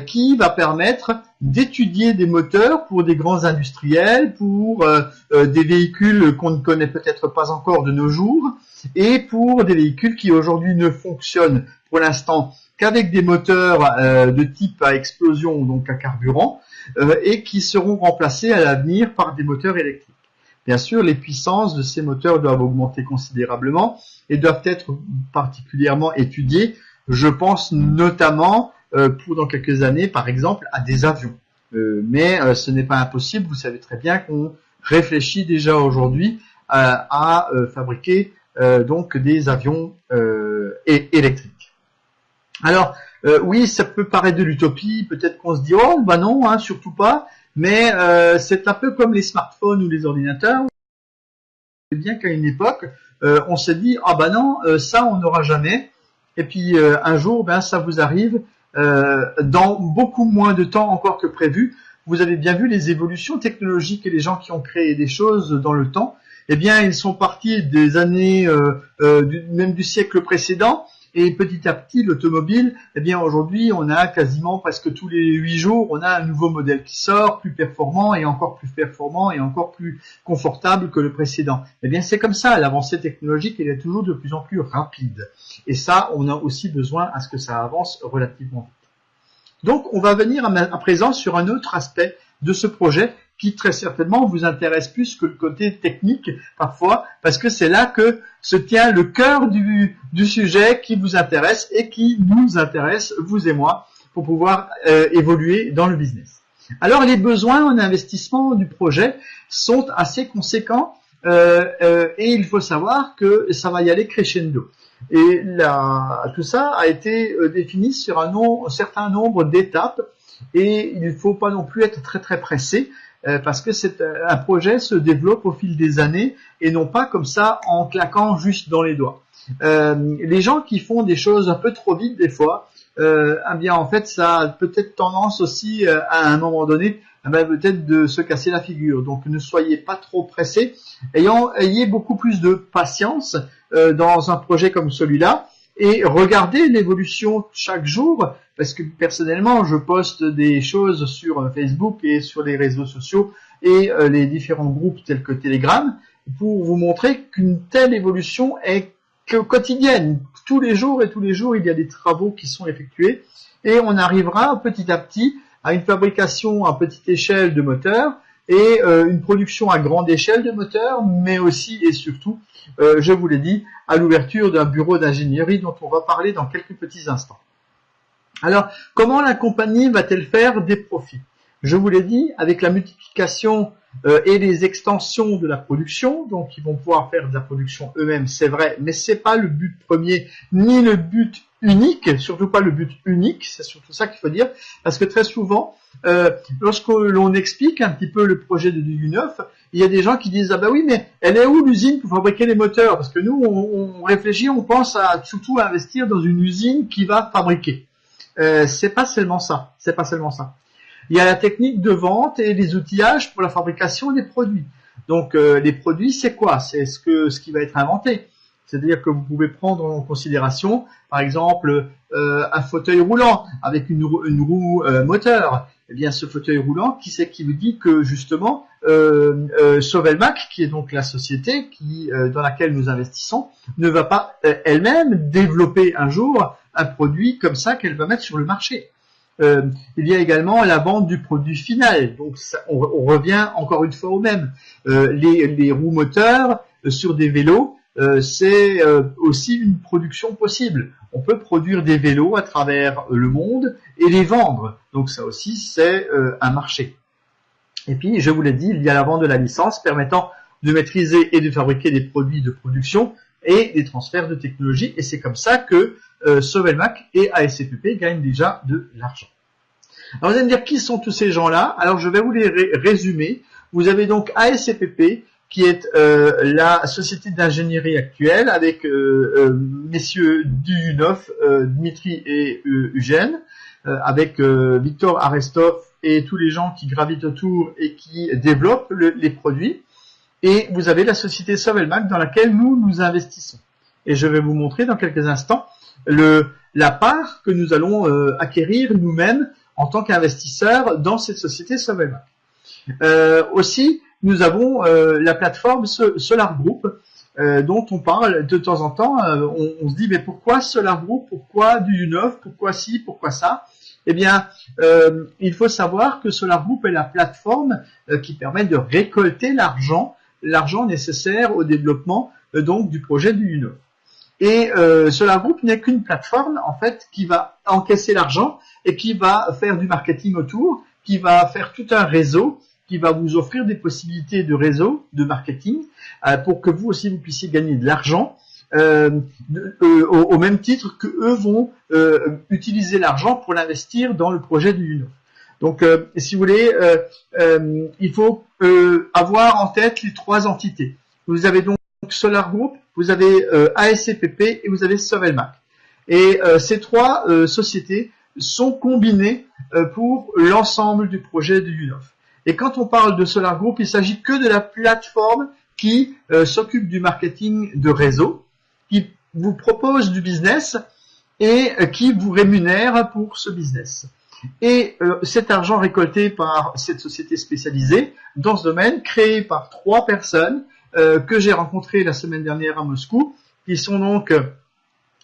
qui va permettre d'étudier des moteurs pour des grands industriels, pour des véhicules qu'on ne connaît peut-être pas encore de nos jours, et pour des véhicules qui aujourd'hui ne fonctionnent pour l'instant qu'avec des moteurs de type à explosion, donc à carburant, et qui seront remplacés à l'avenir par des moteurs électriques. Bien sûr, les puissances de ces moteurs doivent augmenter considérablement et doivent être particulièrement étudiées. Je pense notamment pour dans quelques années, par exemple, à des avions. Mais ce n'est pas impossible. Vous savez très bien qu'on réfléchit déjà aujourd'hui à fabriquer donc des avions électriques. Alors oui, ça peut paraître de l'utopie. Peut-être qu'on se dit oh bah non, hein, surtout pas. Mais c'est un peu comme les smartphones ou les ordinateurs. bien qu'à une époque, on s'est dit ah ben non, ça on n'aura jamais. Et puis un jour, ben ça vous arrive dans beaucoup moins de temps encore que prévu. Vous avez bien vu les évolutions technologiques et les gens qui ont créé des choses dans le temps. Eh bien, ils sont partis des années même du siècle précédent. Et petit à petit, l'automobile, eh bien aujourd'hui, on a quasiment presque tous les 8 jours, on a un nouveau modèle qui sort, plus performant et encore plus confortable que le précédent. Eh bien, c'est comme ça, l'avancée technologique, elle est toujours de plus en plus rapide. Et ça, on a aussi besoin à ce que ça avance relativement vite. Donc, on va venir à présent sur un autre aspect de ce projet qui très certainement vous intéresse plus que le côté technique parfois, parce que c'est là que se tient le cœur du sujet qui vous intéresse et qui nous intéresse, vous et moi, pour pouvoir évoluer dans le business. Alors les besoins en investissement du projet sont assez conséquents et il faut savoir que ça va y aller crescendo. Et tout ça a été défini sur un certain nombre d'étapes et il ne faut pas non plus être très très pressé. Parce que un projet se développe au fil des années et non pas comme ça en claquant juste dans les doigts. Les gens qui font des choses un peu trop vite des fois, eh bien en fait ça a peut-être tendance aussi à un moment donné peut-être de se casser la figure. Donc ne soyez pas trop pressés, ayez beaucoup plus de patience dans un projet comme celui-là. Et regardez l'évolution chaque jour, parce que personnellement, je poste des choses sur Facebook et sur les réseaux sociaux et les différents groupes tels que Telegram pour vous montrer qu'une telle évolution est quotidienne. Tous les jours, il y a des travaux qui sont effectués et on arrivera petit à petit à une fabrication à petite échelle de moteurs et une production à grande échelle de moteurs, mais aussi et surtout, je vous l'ai dit, à l'ouverture d'un bureau d'ingénierie dont on va parler dans quelques petits instants. Alors, comment la compagnie va-t-elle faire des profits? Je vous l'ai dit, avec la multiplication et les extensions de la production, donc ils vont pouvoir faire de la production eux-mêmes, c'est vrai, mais c'est pas le but premier, ni le but unique, surtout pas le but unique, c'est surtout ça qu'il faut dire, parce que très souvent, lorsque l'on explique un petit peu le projet de U9, il y a des gens qui disent ah ben oui, mais elle est où l'usine pour fabriquer les moteurs? Parce que nous on réfléchit, on pense surtout à investir dans une usine qui va fabriquer. C'est pas seulement ça. Il y a la technique de vente et les outillages pour la fabrication des produits. Donc les produits, c'est quoi? C'est ce qui va être inventé. C'est-à-dire que vous pouvez prendre en considération, par exemple, un fauteuil roulant avec une roue moteur. Eh bien, ce fauteuil roulant, qui c'est qui vous dit que justement, Sovelmac, qui est donc la société dans laquelle nous investissons, ne va pas elle-même développer un jour un produit comme ça qu'elle va mettre sur le marché. Il y a également la vente du produit final. Donc, on revient encore une fois au même. Les roues moteurs sur des vélos, c'est aussi une production possible. On peut produire des vélos à travers le monde et les vendre. Donc ça aussi, c'est un marché. Et puis, je vous l'ai dit, il y a la vente de la licence permettant de maîtriser et de fabriquer des produits de production et des transferts de technologie. Et c'est comme ça que Sovelmac et ASCPP gagnent déjà de l'argent. Alors vous allez me dire, qui sont tous ces gens-là? Alors je vais vous les résumer. Vous avez donc ASCPP, qui est la société d'ingénierie actuelle avec messieurs Duyunov, Dmitri et Eugène, avec Victor Arestov et tous les gens qui gravitent autour et qui développent les produits. Et vous avez la société Sovelmac dans laquelle nous investissons. Et je vais vous montrer dans quelques instants la part que nous allons acquérir nous-mêmes en tant qu'investisseurs dans cette société Sovelmac. Aussi, nous avons la plateforme Solar Group dont on parle de temps en temps. On se dit mais pourquoi Solar Group, pourquoi Duyunov, pourquoi ci, pourquoi ça? Eh bien, il faut savoir que Solar Group est la plateforme qui permet de récolter l'argent nécessaire au développement donc du projet Duyunov. Et Solar Group n'est qu'une plateforme en fait qui va encaisser l'argent et qui va faire du marketing autour, qui va faire tout un réseau, qui va vous offrir des possibilités de réseau, de marketing, pour que vous aussi vous puissiez gagner de l'argent, au même titre que eux vont utiliser l'argent pour l'investir dans le projet du Duyunov. Donc, si vous voulez, il faut avoir en tête les trois entités. Vous avez donc donc Solar Group, vous avez ASCPP et vous avez Sovelmac. Et ces trois sociétés sont combinées pour l'ensemble du projet de UNOF. Et quand on parle de Solar Group, il s'agit que de la plateforme qui s'occupe du marketing de réseau, qui vous propose du business et qui vous rémunère pour ce business. Et cet argent récolté par cette société spécialisée dans ce domaine, créé par 3 personnes que j'ai rencontrées la semaine dernière à Moscou, qui sont donc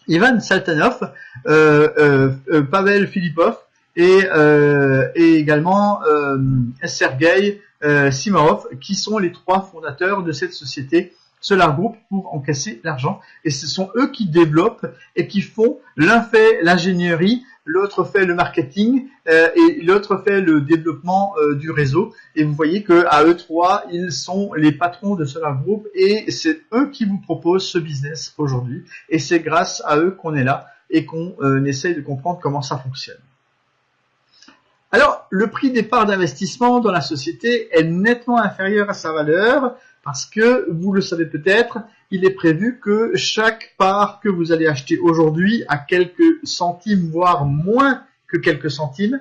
Ivan Saltanov, Pavel Filipov et également Sergei Simorov, qui sont les 3 fondateurs de cette société Solar Group pour encaisser l'argent. Et ce sont eux qui développent et qui font, l'un fait l'ingénierie, l'autre fait le marketing et l'autre fait le développement du réseau. Et vous voyez que à eux 3, ils sont les patrons de Solar Group et c'est eux qui vous proposent ce business aujourd'hui. Et c'est grâce à eux qu'on est là et qu'on essaye de comprendre comment ça fonctionne. Alors, le prix des parts d'investissement dans la société est nettement inférieur à sa valeur parce que, vous le savez peut-être, il est prévu que chaque part que vous allez acheter aujourd'hui à quelques centimes, voire moins que quelques centimes,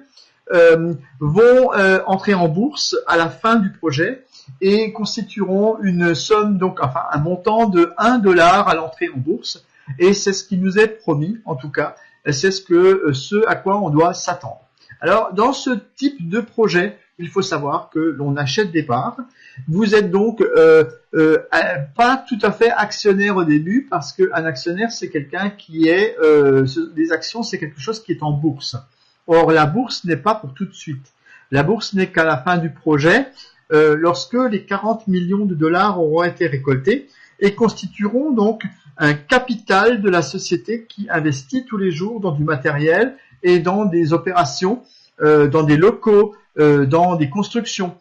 vont entrer en bourse à la fin du projet et constitueront une somme, donc enfin un montant de $1 à l'entrée en bourse. Et c'est ce qui nous est promis, en tout cas, c'est ce à quoi on doit s'attendre. Alors, dans ce type de projet, il faut savoir que l'on achète des parts. Vous êtes donc pas tout à fait actionnaire au début, parce qu'un actionnaire, c'est quelqu'un qui est... les actions, c'est quelque chose qui est en bourse. Or, la bourse n'est pas pour tout de suite. La bourse n'est qu'à la fin du projet, lorsque les 40 millions de dollars auront été récoltés et constitueront donc un capital de la société qui investit tous les jours dans du matériel et dans des opérations, dans des locaux, dans des constructions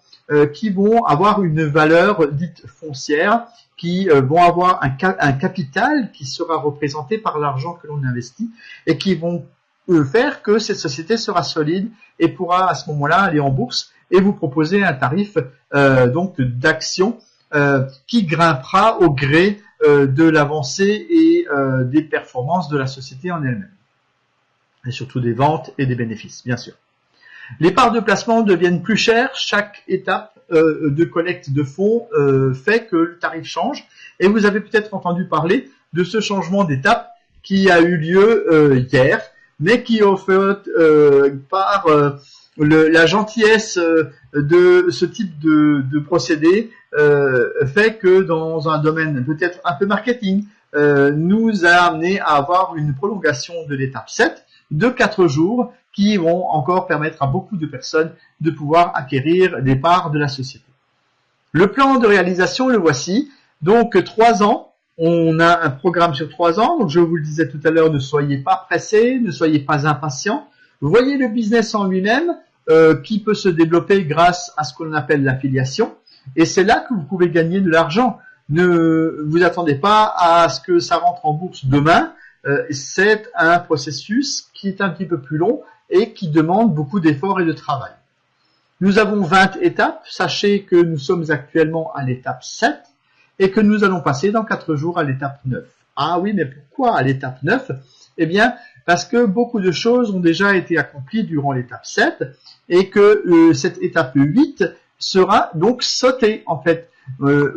qui vont avoir une valeur dite foncière, qui vont avoir un capital qui sera représenté par l'argent que l'on investit et qui vont faire que cette société sera solide et pourra à ce moment-là aller en bourse et vous proposer un tarif donc d'action qui grimpera au gré de l'avancée et des performances de la société en elle-même. Et surtout des ventes et des bénéfices, bien sûr. Les parts de placement deviennent plus chères. Chaque étape de collecte de fonds fait que le tarif change. Et vous avez peut-être entendu parler de ce changement d'étape qui a eu lieu hier, mais qui est fait par la gentillesse de ce type de procédé fait que dans un domaine peut-être un peu marketing, nous a amené à avoir une prolongation de l'étape 7 de 4 jours qui vont encore permettre à beaucoup de personnes de pouvoir acquérir des parts de la société. Le plan de réalisation, le voici. Donc 3 ans, on a un programme sur 3 ans. Donc je vous le disais tout à l'heure, ne soyez pas pressés, ne soyez pas impatients. Voyez le business en lui-même qui peut se développer grâce à ce qu'on appelle l'affiliation. Et c'est là que vous pouvez gagner de l'argent. Ne vous attendez pas à ce que ça rentre en bourse demain. C'est un processus qui est un petit peu plus long et qui demande beaucoup d'efforts et de travail. Nous avons 20 étapes. Sachez que nous sommes actuellement à l'étape 7 et que nous allons passer dans 4 jours à l'étape 9. Ah oui, mais pourquoi à l'étape 9 ? Eh bien, parce que beaucoup de choses ont déjà été accomplies durant l'étape 7 et que cette étape 8 sera donc sautée en fait.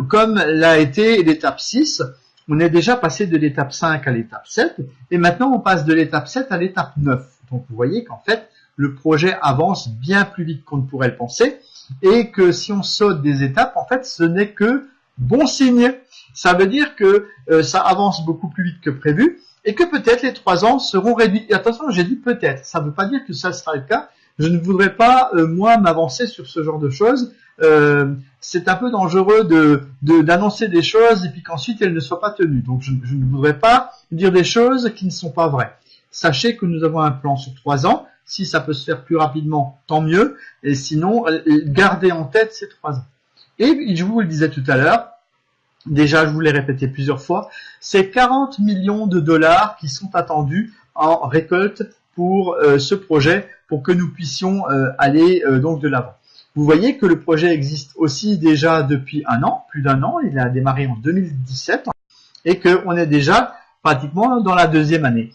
Comme l'a été l'étape 6, on est déjà passé de l'étape 5 à l'étape 7 et maintenant on passe de l'étape 7 à l'étape 9. Donc vous voyez qu'en fait le projet avance bien plus vite qu'on ne pourrait le penser et que si on saute des étapes, en fait ce n'est que bon signe. Ça veut dire que ça avance beaucoup plus vite que prévu et que peut-être les 3 ans seront réduits. Et attention, j'ai dit peut-être, ça ne veut pas dire que ça sera le cas. Je ne voudrais pas, moi, m'avancer sur ce genre de choses. C'est un peu dangereux d'annoncer des choses et puis qu'ensuite elles ne soient pas tenues. Donc je ne voudrais pas dire des choses qui ne sont pas vraies. Sachez que nous avons un plan sur 3 ans. Si ça peut se faire plus rapidement, tant mieux. Et sinon, gardez en tête ces 3 ans. Et je vous le disais tout à l'heure, déjà je vous l'ai répété plusieurs fois, c'est 40 millions de dollars qui sont attendus en récolte pour ce projet, pour que nous puissions aller donc de l'avant. Vous voyez que le projet existe aussi déjà depuis un an, plus d'1 an, il a démarré en 2017. et qu'on est déjà pratiquement dans la deuxième année.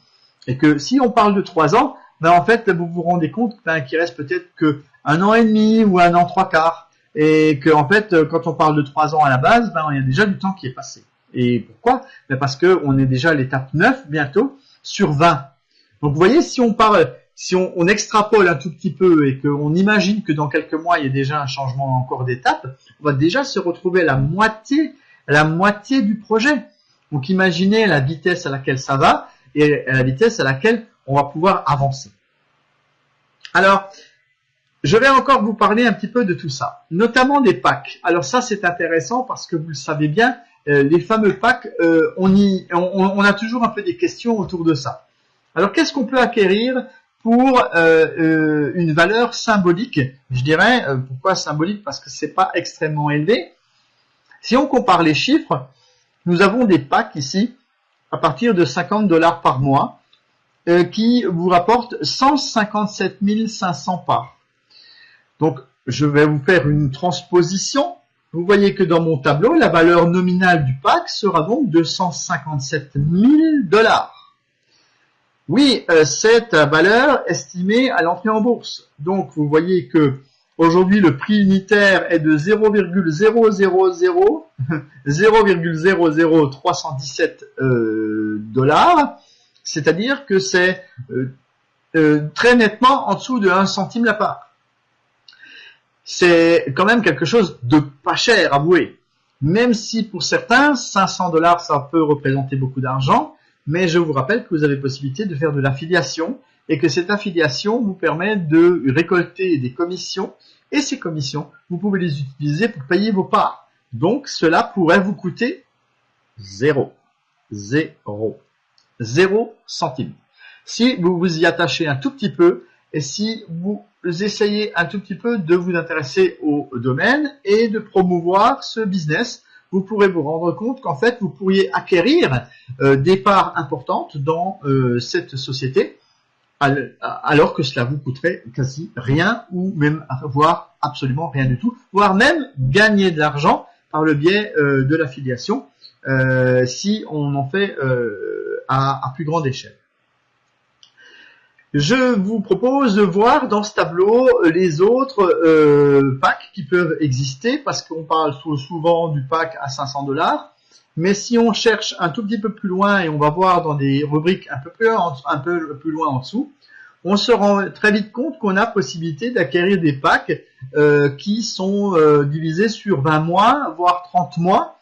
Et que si on parle de 3 ans, ben en fait, vous vous rendez compte qu'il reste peut-être que 1 an et demi ou 1 an 3/4. Et que en fait, quand on parle de 3 ans à la base, ben il y a déjà du temps qui est passé. Et pourquoi? Ben parce que on est déjà à l'étape 9 bientôt sur 20. Donc vous voyez, si on extrapole un tout petit peu et qu'on imagine que dans quelques mois il y a déjà un changement encore d'étape, on va déjà se retrouver à la moitié du projet. Donc imaginez la vitesse à laquelle ça va et la vitesse à laquelle on va pouvoir avancer. Alors, je vais encore vous parler un petit peu de tout ça, notamment des packs. Alors ça, c'est intéressant parce que vous le savez bien, les fameux packs, on a toujours un peu des questions autour de ça. Alors, qu'est-ce qu'on peut acquérir pour une valeur symbolique? Je dirais, pourquoi symbolique? Parce que c'est pas extrêmement élevé. Si on compare les chiffres, nous avons des packs ici, à partir de $50 par mois, qui vous rapportent 157 500 parts. Donc, je vais vous faire une transposition. Vous voyez que dans mon tableau, la valeur nominale du pack sera donc de 157 000 $. Oui, c'est la valeur estimée à l'entrée en bourse. Donc, vous voyez que aujourd'hui, le prix unitaire est de 0,00317 $. C'est-à-dire que c'est très nettement en dessous de 1 centime la part. C'est quand même quelque chose de pas cher, avouez. Même si pour certains, 500 $, ça peut représenter beaucoup d'argent, mais je vous rappelle que vous avez possibilité de faire de l'affiliation et que cette affiliation vous permet de récolter des commissions et ces commissions, vous pouvez les utiliser pour payer vos parts. Donc, cela pourrait vous coûter 0 centime. Si vous vous y attachez un tout petit peu et si vous essayez un tout petit peu de vous intéresser au domaine et de promouvoir ce business, vous pourrez vous rendre compte qu'en fait, vous pourriez acquérir des parts importantes dans cette société, alors que cela vous coûterait quasi rien, ou même voire absolument rien du tout, voire même gagner de l'argent par le biais de l'affiliation, si on en fait à plus grande échelle. Je vous propose de voir dans ce tableau les autres packs qui peuvent exister, parce qu'on parle souvent du pack à 500 $, mais si on cherche un tout petit peu plus loin et on va voir dans des rubriques un peu plus loin en dessous, on se rend très vite compte qu'on a possibilité d'acquérir des packs qui sont divisés sur 20 mois, voire 30 mois,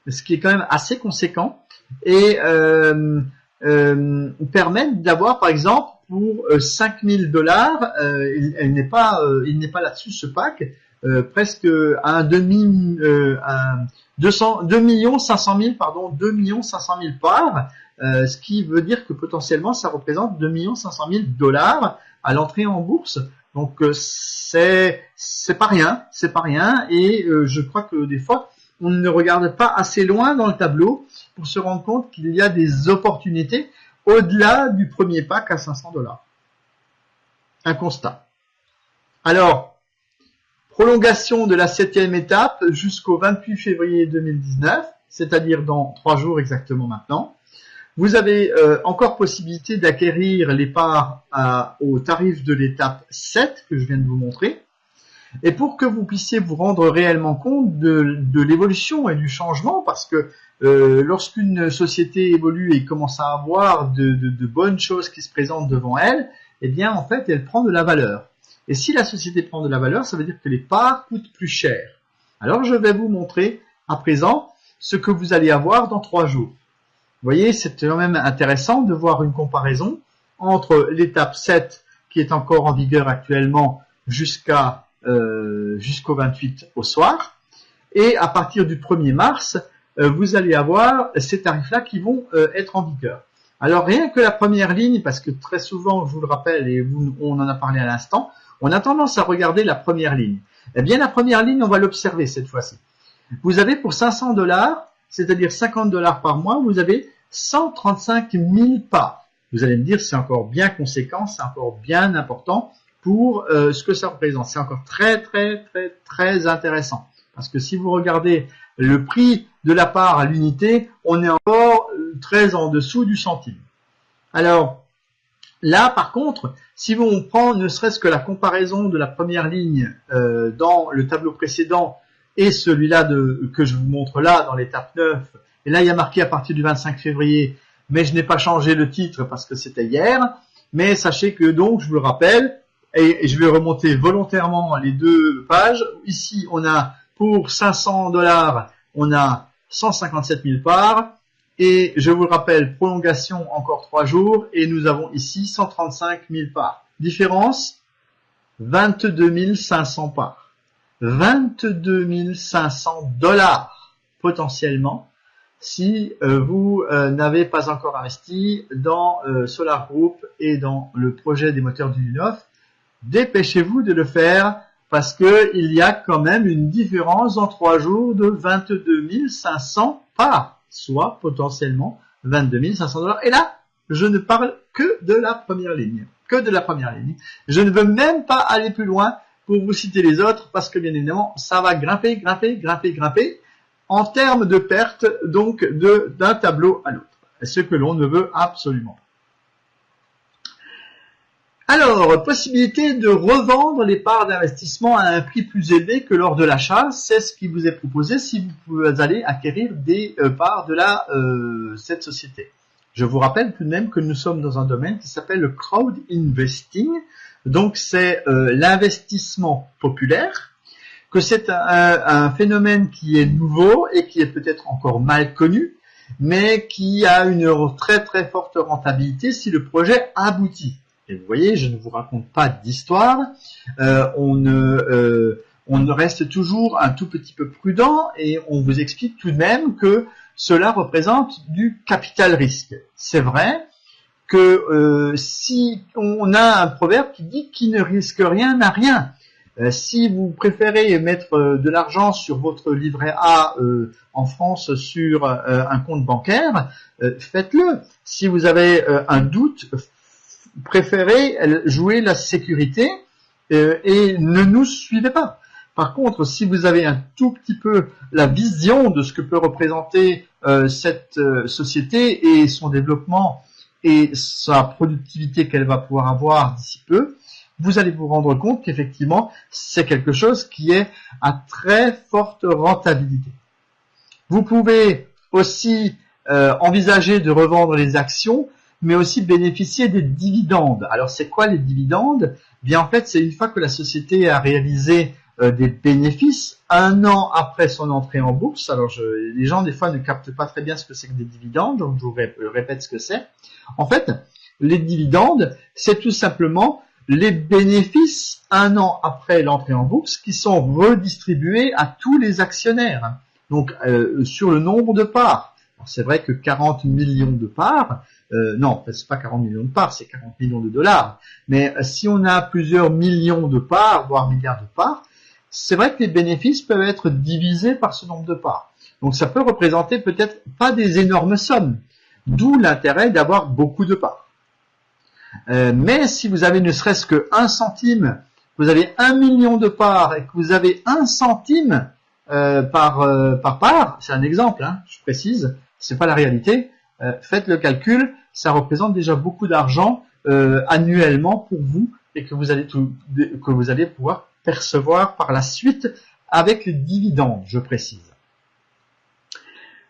ce qui est quand même assez conséquent, et permettent d'avoir, par exemple, pour 5 000 $, il n'est pas là-dessus ce pack, presque un 2 500 000 parts, ce qui veut dire que potentiellement ça représente 2 500 000 $ à l'entrée en bourse. Donc c'est pas rien, et je crois que des fois on ne regarde pas assez loin dans le tableau pour se rendre compte qu'il y a des opportunités au-delà du premier pack à 500 $. Un constat. Alors, prolongation de la 7e étape jusqu'au 28 février 2019, c'est-à-dire dans 3 jours exactement maintenant. Vous avez encore possibilité d'acquérir les parts au tarif de l'étape 7 que je viens de vous montrer. Et pour que vous puissiez vous rendre réellement compte de l'évolution et du changement, parce que lorsqu'une société évolue et commence à avoir de bonnes choses qui se présentent devant elle, eh bien en fait elle prend de la valeur. Et si la société prend de la valeur, ça veut dire que les parts coûtent plus cher. Alors je vais vous montrer à présent ce que vous allez avoir dans 3 jours. Vous voyez, c'est quand même intéressant de voir une comparaison entre l'étape 7 qui est encore en vigueur actuellement jusqu'au 28 au soir, et à partir du 1er mars, vous allez avoir ces tarifs-là qui vont être en vigueur. Alors rien que la première ligne, parce que très souvent, je vous le rappelle, et on en a parlé à l'instant, on a tendance à regarder la première ligne. Eh bien la première ligne, on va l'observer cette fois-ci. Vous avez pour 500 $, c'est-à-dire 50 $ par mois, vous avez 135 000 parts. Vous allez me dire, c'est encore bien conséquent, c'est encore bien important pour ce que ça représente. C'est encore très, très, très, très intéressant. Parce que si vous regardez le prix de la part à l'unité, on est encore très en dessous du centime. Alors, là, par contre, si on prend ne serait-ce que la comparaison de la première ligne dans le tableau précédent et celui-là que je vous montre là, dans l'étape 9, et là, il y a marqué à partir du 25 février, mais je n'ai pas changé le titre parce que c'était hier, mais sachez que donc, je vous le rappelle, et je vais remonter volontairement les deux pages. Ici, on a pour 500 $, on a 157 000 parts, et je vous le rappelle, prolongation encore 3 jours, et nous avons ici 135 000 parts. Différence, 22 500 parts. 22 500 $ potentiellement, si vous n'avez pas encore investi dans Solar Group et dans le projet des moteurs du Dulinoff. Dépêchez-vous de le faire parce que il y a quand même une différence en 3 jours de 22 500 parts, soit potentiellement 22 500 $. Et là, je ne parle que de la première ligne. Que de la première ligne. Je ne veux même pas aller plus loin pour vous citer les autres parce que bien évidemment, ça va grimper en termes de perte donc d'un tableau à l'autre. Ce que l'on ne veut absolument pas. Alors, possibilité de revendre les parts d'investissement à un prix plus élevé que lors de l'achat, c'est ce qui vous est proposé si vous allez acquérir des parts de cette société. Je vous rappelle tout de même que nous sommes dans un domaine qui s'appelle le crowd investing, donc c'est l'investissement populaire, que c'est un phénomène qui est nouveau et qui est peut-être encore mal connu, mais qui a une très très forte rentabilité si le projet aboutit. Et vous voyez, je ne vous raconte pas d'histoire, on reste toujours un tout petit peu prudent et on vous explique tout de même que cela représente du capital risque. C'est vrai que si on a un proverbe qui dit qui ne risque rien n'a rien. Si vous préférez mettre de l'argent sur votre livret A en France sur un compte bancaire, faites-le. Si vous avez un doute, préférez jouer la sécurité et ne nous suivez pas. Par contre, si vous avez un tout petit peu la vision de ce que peut représenter cette société et son développement et sa productivité qu'elle va pouvoir avoir d'ici peu, vous allez vous rendre compte qu'effectivement, c'est quelque chose qui est à très forte rentabilité. Vous pouvez aussi envisager de revendre les actions, mais aussi bénéficier des dividendes. Alors, c'est quoi les dividendes? Bien, en fait, c'est une fois que la société a réalisé des bénéfices, 1 an après son entrée en bourse. Alors, les gens, des fois, ne captent pas très bien ce que c'est que des dividendes, donc je vous répète ce que c'est. En fait, les dividendes, c'est tout simplement les bénéfices 1 an après l'entrée en bourse qui sont redistribués à tous les actionnaires. Donc, sur le nombre de parts. C'est vrai que 40 millions de parts, non, c'est pas 40 millions de parts, c'est 40 millions de $. Mais si on a plusieurs millions de parts, voire milliards de parts, c'est vrai que les bénéfices peuvent être divisés par ce nombre de parts. Donc ça peut représenter peut-être pas des énormes sommes, d'où l'intérêt d'avoir beaucoup de parts. Mais si vous avez ne serait-ce que 1 centime, vous avez 1 million de parts et que vous avez 1 centime par part, c'est un exemple, hein, je précise, c'est pas la réalité, faites le calcul, ça représente déjà beaucoup d'argent annuellement pour vous et que vous allez pouvoir percevoir par la suite avec les dividendes, je précise.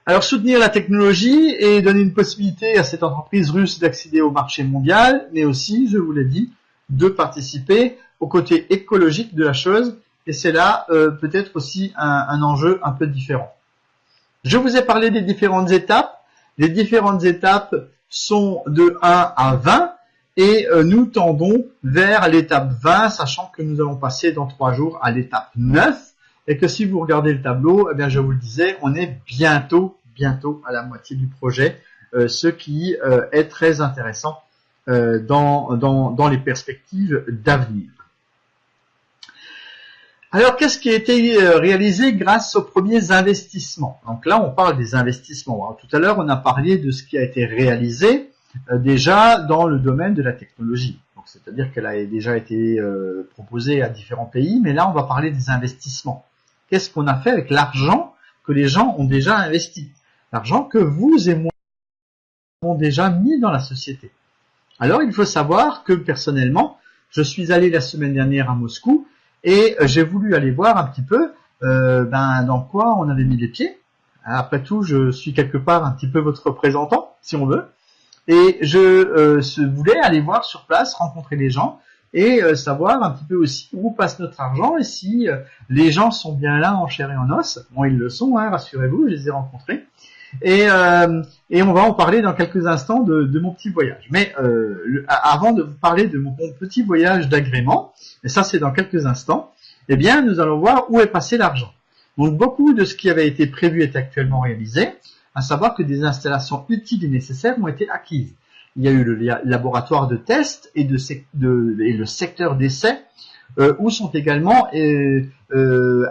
Alors soutenir la technologie et donner une possibilité à cette entreprise russe d'accéder au marché mondial, mais aussi, je vous l'ai dit, de participer au côté écologique de la chose, et c'est là peut-être aussi un enjeu un peu différent. Je vous ai parlé des différentes étapes. Les différentes étapes sont de 1 à 20 et nous tendons vers l'étape 20, sachant que nous allons passer dans 3 jours à l'étape 9 et que si vous regardez le tableau, eh bien je vous le disais, on est bientôt à la moitié du projet, ce qui est très intéressant dans les perspectives d'avenir. Alors, qu'est-ce qui a été réalisé grâce aux premiers investissements? Donc là, on parle des investissements. Alors, tout à l'heure, on a parlé de ce qui a été réalisé déjà dans le domaine de la technologie. Donc, c'est-à-dire qu'elle a déjà été proposée à différents pays, mais là, on va parler des investissements. qu'est-ce qu'on a fait avec l'argent que les gens ont déjà investi, l'argent que vous et moi avons déjà mis dans la société. Alors, il faut savoir que personnellement, je suis allé la semaine dernière à Moscou et j'ai voulu aller voir un petit peu dans quoi on avait mis les pieds. Après tout, je suis quelque part un petit peu votre représentant, si on veut. Et je voulais aller voir sur place, rencontrer les gens et savoir un petit peu aussi où passe notre argent et si les gens sont bien là en chair et en os. Bon, ils le sont, hein, rassurez-vous, je les ai rencontrés. Et on va en parler dans quelques instants de mon petit voyage. Mais avant de vous parler de mon petit voyage d'agrément, et ça c'est dans quelques instants, eh bien nous allons voir où est passé l'argent. Donc beaucoup de ce qui avait été prévu est actuellement réalisé, à savoir que des installations utiles et nécessaires ont été acquises. Il y a eu le laboratoire de test et le secteur d'essai, où sont également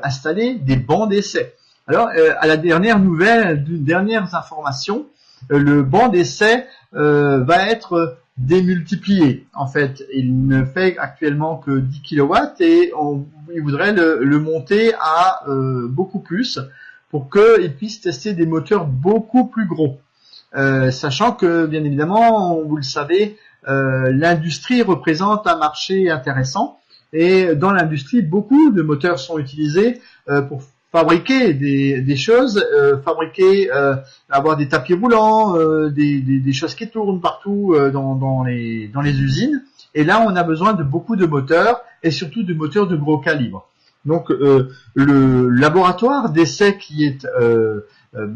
installés des bancs d'essai. Alors, à la dernière nouvelle, dernières informations, le banc d'essai va être démultiplié. En fait, il ne fait actuellement que 10 kW et il voudrait le monter à beaucoup plus pour qu'il puisse tester des moteurs beaucoup plus gros. Sachant que, bien évidemment, vous le savez, l'industrie représente un marché intéressant et dans l'industrie, beaucoup de moteurs sont utilisés pour fabriquer des choses, avoir des tapis roulants, des choses qui tournent partout dans les usines. Et là, on a besoin de beaucoup de moteurs et surtout de moteurs de gros calibre. Donc, le laboratoire d'essai qui est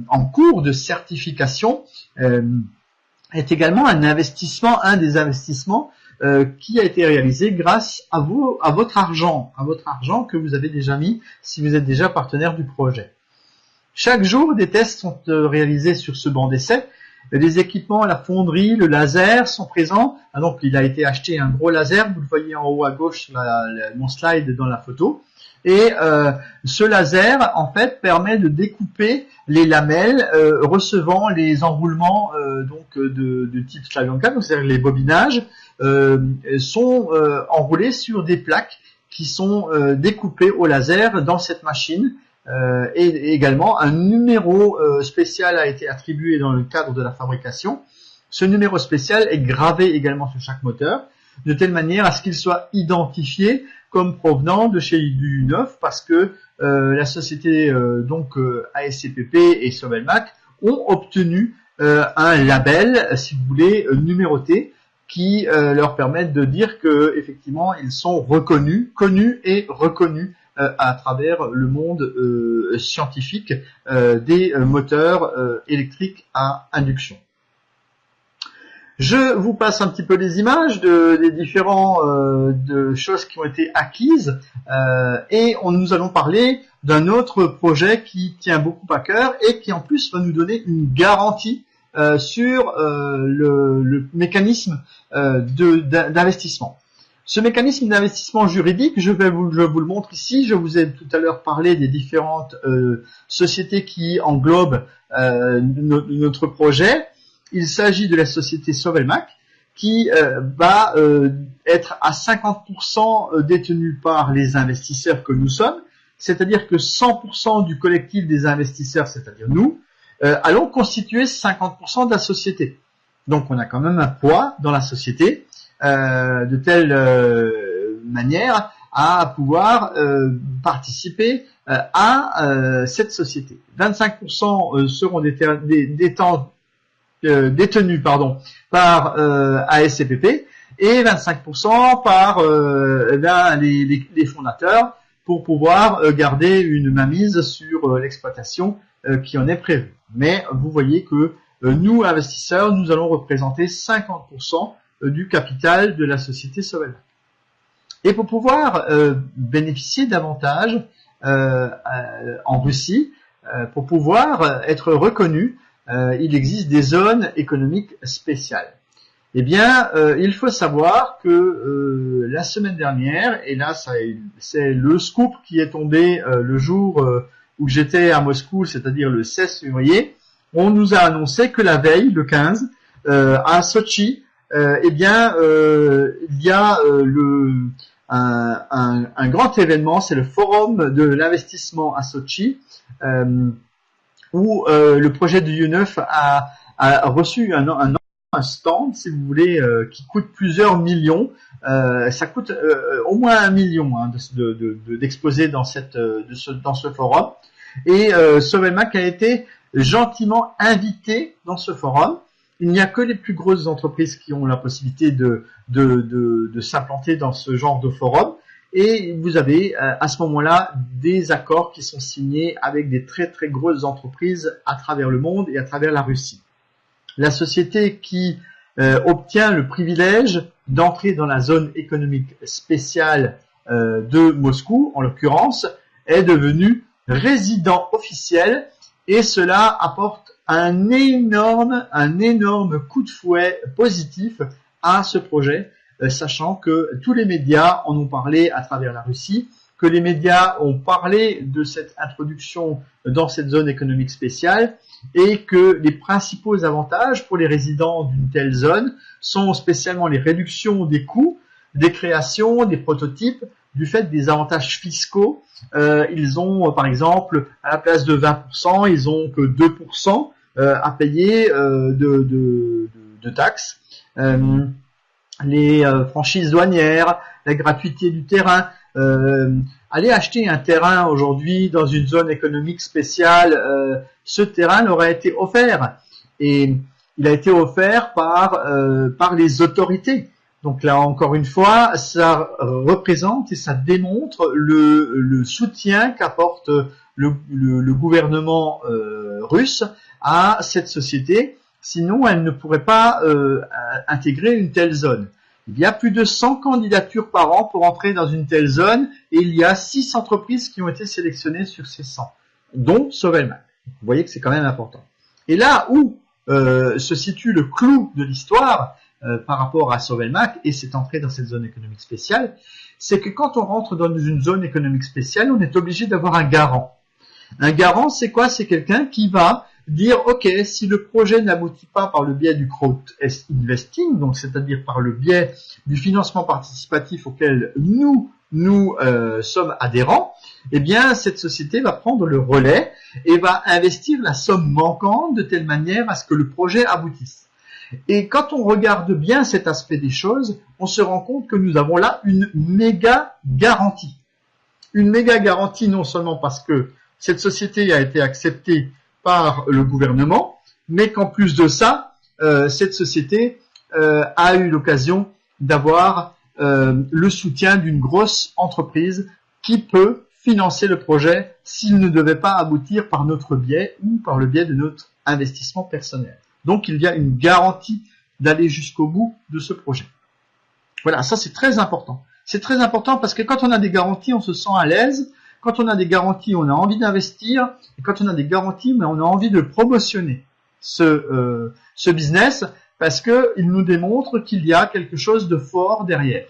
en cours de certification est également un des investissements qui a été réalisé grâce à votre argent que vous avez déjà mis si vous êtes déjà partenaire du projet. Chaque jour, des tests sont réalisés sur ce banc d'essai. Les équipements, la fonderie, le laser sont présents. Ah, donc, il a été acheté un gros laser. Vous le voyez en haut à gauche sur mon slide dans la photo. Et ce laser, en fait, permet de découper les lamelles recevant les enroulements de type Slavyanka, donc c'est-à-dire les bobinages, sont enroulés sur des plaques qui sont découpées au laser dans cette machine. Et également, un numéro spécial a été attribué dans le cadre de la fabrication. Ce numéro spécial est gravé également sur chaque moteur, de telle manière à ce qu'il soit identifié comme provenant de chez du neuf, parce que la société ASCPP et Sovelmac ont obtenu un label, si vous voulez, numéroté, qui leur permettent de dire que effectivement ils sont reconnus, connus et reconnus à travers le monde scientifique des moteurs électriques à induction. Je vous passe un petit peu les images des différents de choses qui ont été acquises et nous allons parler d'un autre projet qui tient beaucoup à cœur et qui en plus va nous donner une garantie sur le mécanisme d'investissement. Ce mécanisme d'investissement juridique, je vous le montre ici. Je vous ai tout à l'heure parlé des différentes sociétés qui englobent notre projet. Il s'agit de la société Sovelmac qui va être à 50% détenue par les investisseurs que nous sommes, c'est-à-dire que 100% du collectif des investisseurs, c'est-à-dire nous, allons constituer 50% de la société. Donc on a quand même un poids dans la société de telle manière à pouvoir participer à cette société. 25% seront détenus par ASCPP et 25% par les fondateurs pour pouvoir garder une mainmise sur l'exploitation qui en est prévue. Mais vous voyez que nous, investisseurs, nous allons représenter 50% du capital de la société Sovelmac. Et pour pouvoir bénéficier davantage en Russie, pour pouvoir être reconnu, il existe des zones économiques spéciales. Eh bien, il faut savoir que la semaine dernière, et là c'est le scoop qui est tombé le jour où j'étais à Moscou, c'est-à-dire le 16 février, on nous a annoncé que la veille, le 15, à Sochi, il y a un grand événement, c'est le forum de l'investissement à Sochi, où le projet de U9 a reçu un stand, si vous voulez, qui coûte plusieurs millions. Ça coûte au moins 1 million hein, d'exposer dans ce forum. Et Sovelmac a été gentiment invité dans ce forum. Il n'y a que les plus grosses entreprises qui ont la possibilité de s'implanter dans ce genre de forum. Et vous avez à ce moment-là des accords qui sont signés avec des très très grosses entreprises à travers le monde et à travers la Russie. La société qui obtient le privilège d'entrer dans la zone économique spéciale de Moscou, en l'occurrence, est devenue résident officiel, et cela apporte un énorme coup de fouet positif à ce projet, sachant que tous les médias en ont parlé à travers la Russie, que les médias ont parlé de cette introduction dans cette zone économique spéciale, et que les principaux avantages pour les résidents d'une telle zone sont spécialement les réductions des coûts, des créations, des prototypes, du fait des avantages fiscaux. Ils ont, par exemple, à la place de 20%, ils ont que 2% à payer de taxes. Les franchises douanières, la gratuité du terrain. Aller acheter un terrain aujourd'hui dans une zone économique spéciale, ce terrain leur a été offert, et il a été offert par les autorités. Donc là encore une fois, ça représente et ça démontre le soutien qu'apporte le gouvernement russe à cette société. Sinon, elle ne pourrait pas intégrer une telle zone. Il y a plus de 100 candidatures par an pour entrer dans une telle zone, et il y a 6 entreprises qui ont été sélectionnées sur ces 100, dont Sovelmac. Vous voyez que c'est quand même important. Et là où se situe le clou de l'histoire par rapport à Sovelmac et cette entrée dans cette zone économique spéciale, c'est que quand on rentre dans une zone économique spéciale, on est obligé d'avoir un garant. Un garant, c'est quoi? C'est quelqu'un qui va dire, ok, si le projet n'aboutit pas par le biais du crowd-investing, donc c'est-à-dire par le biais du financement participatif auquel nous sommes adhérents, eh bien cette société va prendre le relais et va investir la somme manquante de telle manière à ce que le projet aboutisse. Et quand on regarde bien cet aspect des choses, on se rend compte que nous avons là une méga garantie. Une méga garantie non seulement parce que cette société a été acceptée par le gouvernement, mais qu'en plus de ça, cette société a eu l'occasion d'avoir le soutien d'une grosse entreprise qui peut financer le projet s'il ne devait pas aboutir par notre biais ou par le biais de notre investissement personnel. Donc il y a une garantie d'aller jusqu'au bout de ce projet. Voilà, ça c'est très important. C'est très important parce que quand on a des garanties, on se sent à l'aise. Quand on a des garanties, on a envie d'investir. Et quand on a des garanties, on a envie de promotionner ce business parce qu'il nous démontre qu'il y a quelque chose de fort derrière.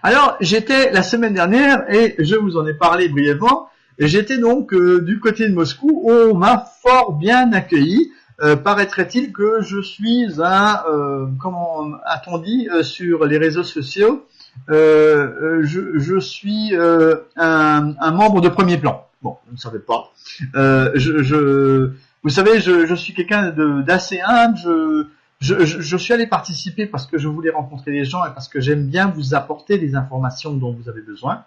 Alors, j'étais la semaine dernière, et je vous en ai parlé brièvement, j'étais donc du côté de Moscou où on m'a fort bien accueilli. Paraîtrait-il que je suis comment a-t-on dit sur les réseaux sociaux, je suis un membre de premier plan. Bon, vous ne savez pas. Vous savez, je suis quelqu'un d'assez humble. Je suis allé participer parce que je voulais rencontrer les gens et parce que j'aime bien vous apporter les informations dont vous avez besoin.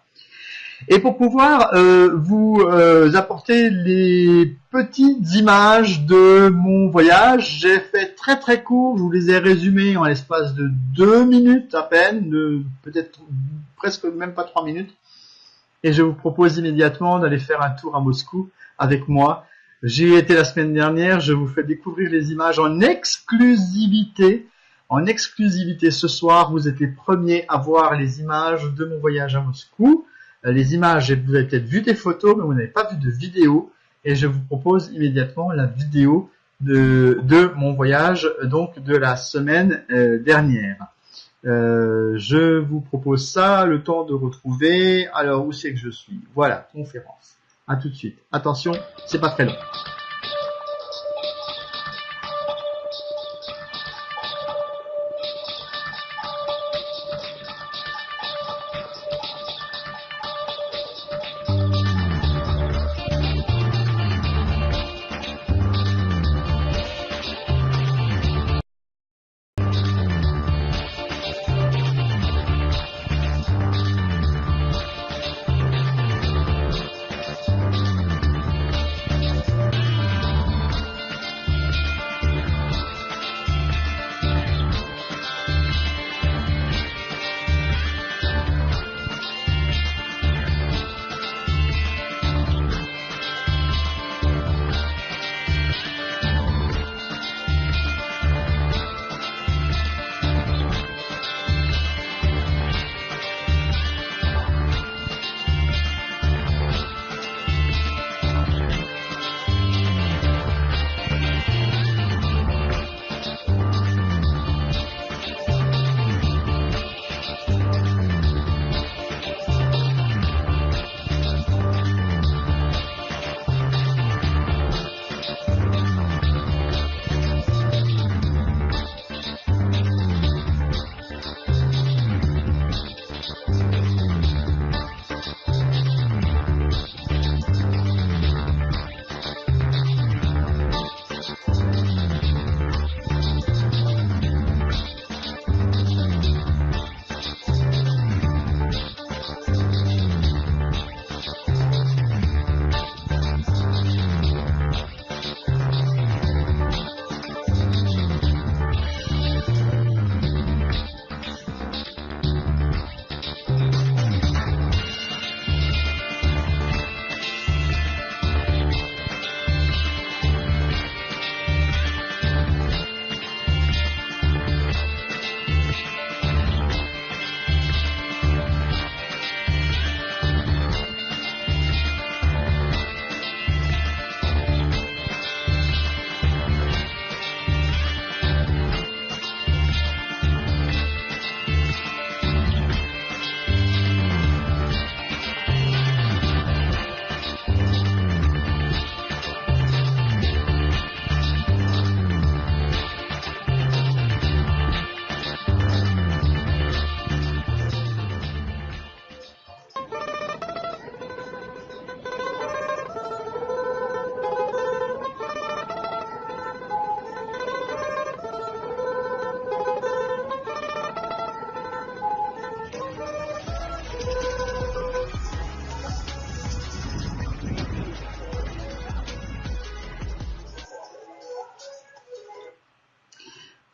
Et pour pouvoir vous apporter les petites images de mon voyage, j'ai fait très très court, je vous les ai résumées en l'espace de 2 minutes à peine, peut-être presque même pas 3 minutes. Et je vous propose immédiatement d'aller faire un tour à Moscou avec moi. J'y ai été la semaine dernière, je vous fais découvrir les images en exclusivité. En exclusivité ce soir, vous êtes les premiers à voir les images de mon voyage à Moscou. Les images, vous avez peut-être vu des photos, mais vous n'avez pas vu de vidéo. Et je vous propose immédiatement la vidéo de mon voyage, donc de la semaine dernière. Je vous propose ça, le temps de retrouver. Alors, où c'est que je suis? Voilà, conférence. À tout de suite. Attention, c'est pas très long.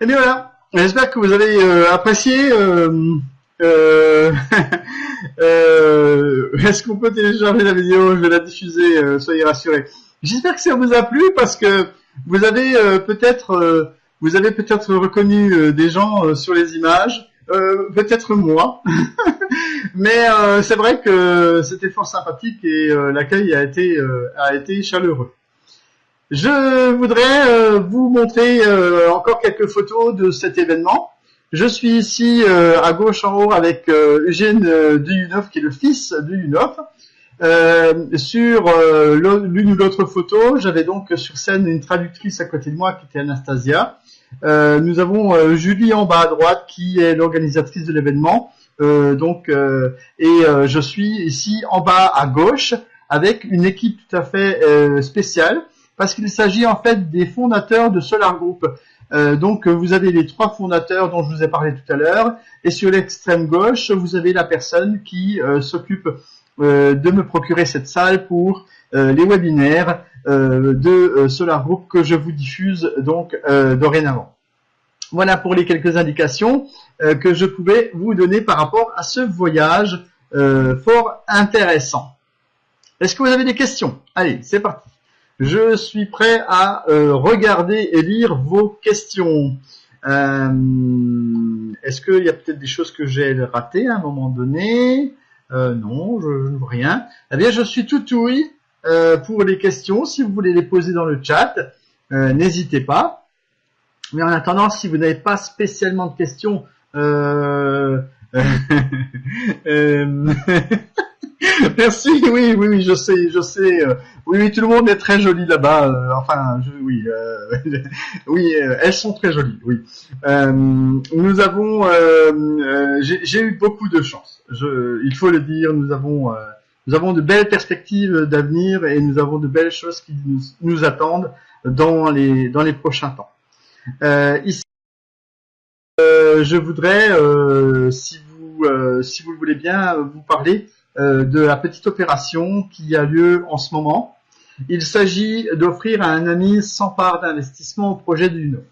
Et bien voilà, j'espère que vous avez apprécié. Est-ce qu'on peut télécharger la vidéo? Je vais la diffuser, soyez rassurés. J'espère que ça vous a plu parce que vous avez peut-être reconnu des gens sur les images, peut-être moi, mais c'est vrai que c'était fort sympathique et l'accueil a été chaleureux. Je voudrais vous montrer encore quelques photos de cet événement. Je suis ici à gauche en haut avec Eugène Duyunov, qui est le fils de Duyunov. Sur l'une ou l'autre photo, j'avais donc sur scène une traductrice à côté de moi qui était Anastasia. Nous avons Julie en bas à droite qui est l'organisatrice de l'événement. Et je suis ici en bas à gauche avec une équipe tout à fait spéciale parce qu'il s'agit en fait des fondateurs de Solar Group. Donc vous avez les 3 fondateurs dont je vous ai parlé tout à l'heure et sur l'extrême gauche vous avez la personne qui s'occupe de me procurer cette salle pour les webinaires de Solar Group que je vous diffuse donc dorénavant. Voilà pour les quelques indications que je pouvais vous donner par rapport à ce voyage fort intéressant. Est-ce que vous avez des questions? Allez, c'est parti. Je suis prêt à regarder et lire vos questions. Est-ce qu'il y a peut-être des choses que j'ai ratées à un moment donné? Non, je ne vois rien. Eh bien, je suis tout ouïe pour les questions. Si vous voulez les poser dans le chat, n'hésitez pas. Mais en attendant, si vous n'avez pas spécialement de questions, merci, oui, je sais. Oui, tout le monde est très joli là-bas. Oui, elles sont très jolies. Oui. Nous avons, j'ai eu beaucoup de chance. Il faut le dire. Nous avons de belles perspectives d'avenir et nous avons de belles choses qui nous attendent dans les prochains temps. Ici, je voudrais, si vous le voulez bien, vous parler de la petite opération qui a lieu en ce moment. Il s'agit d'offrir à un ami 100 parts d'investissement au projet de Duyunov.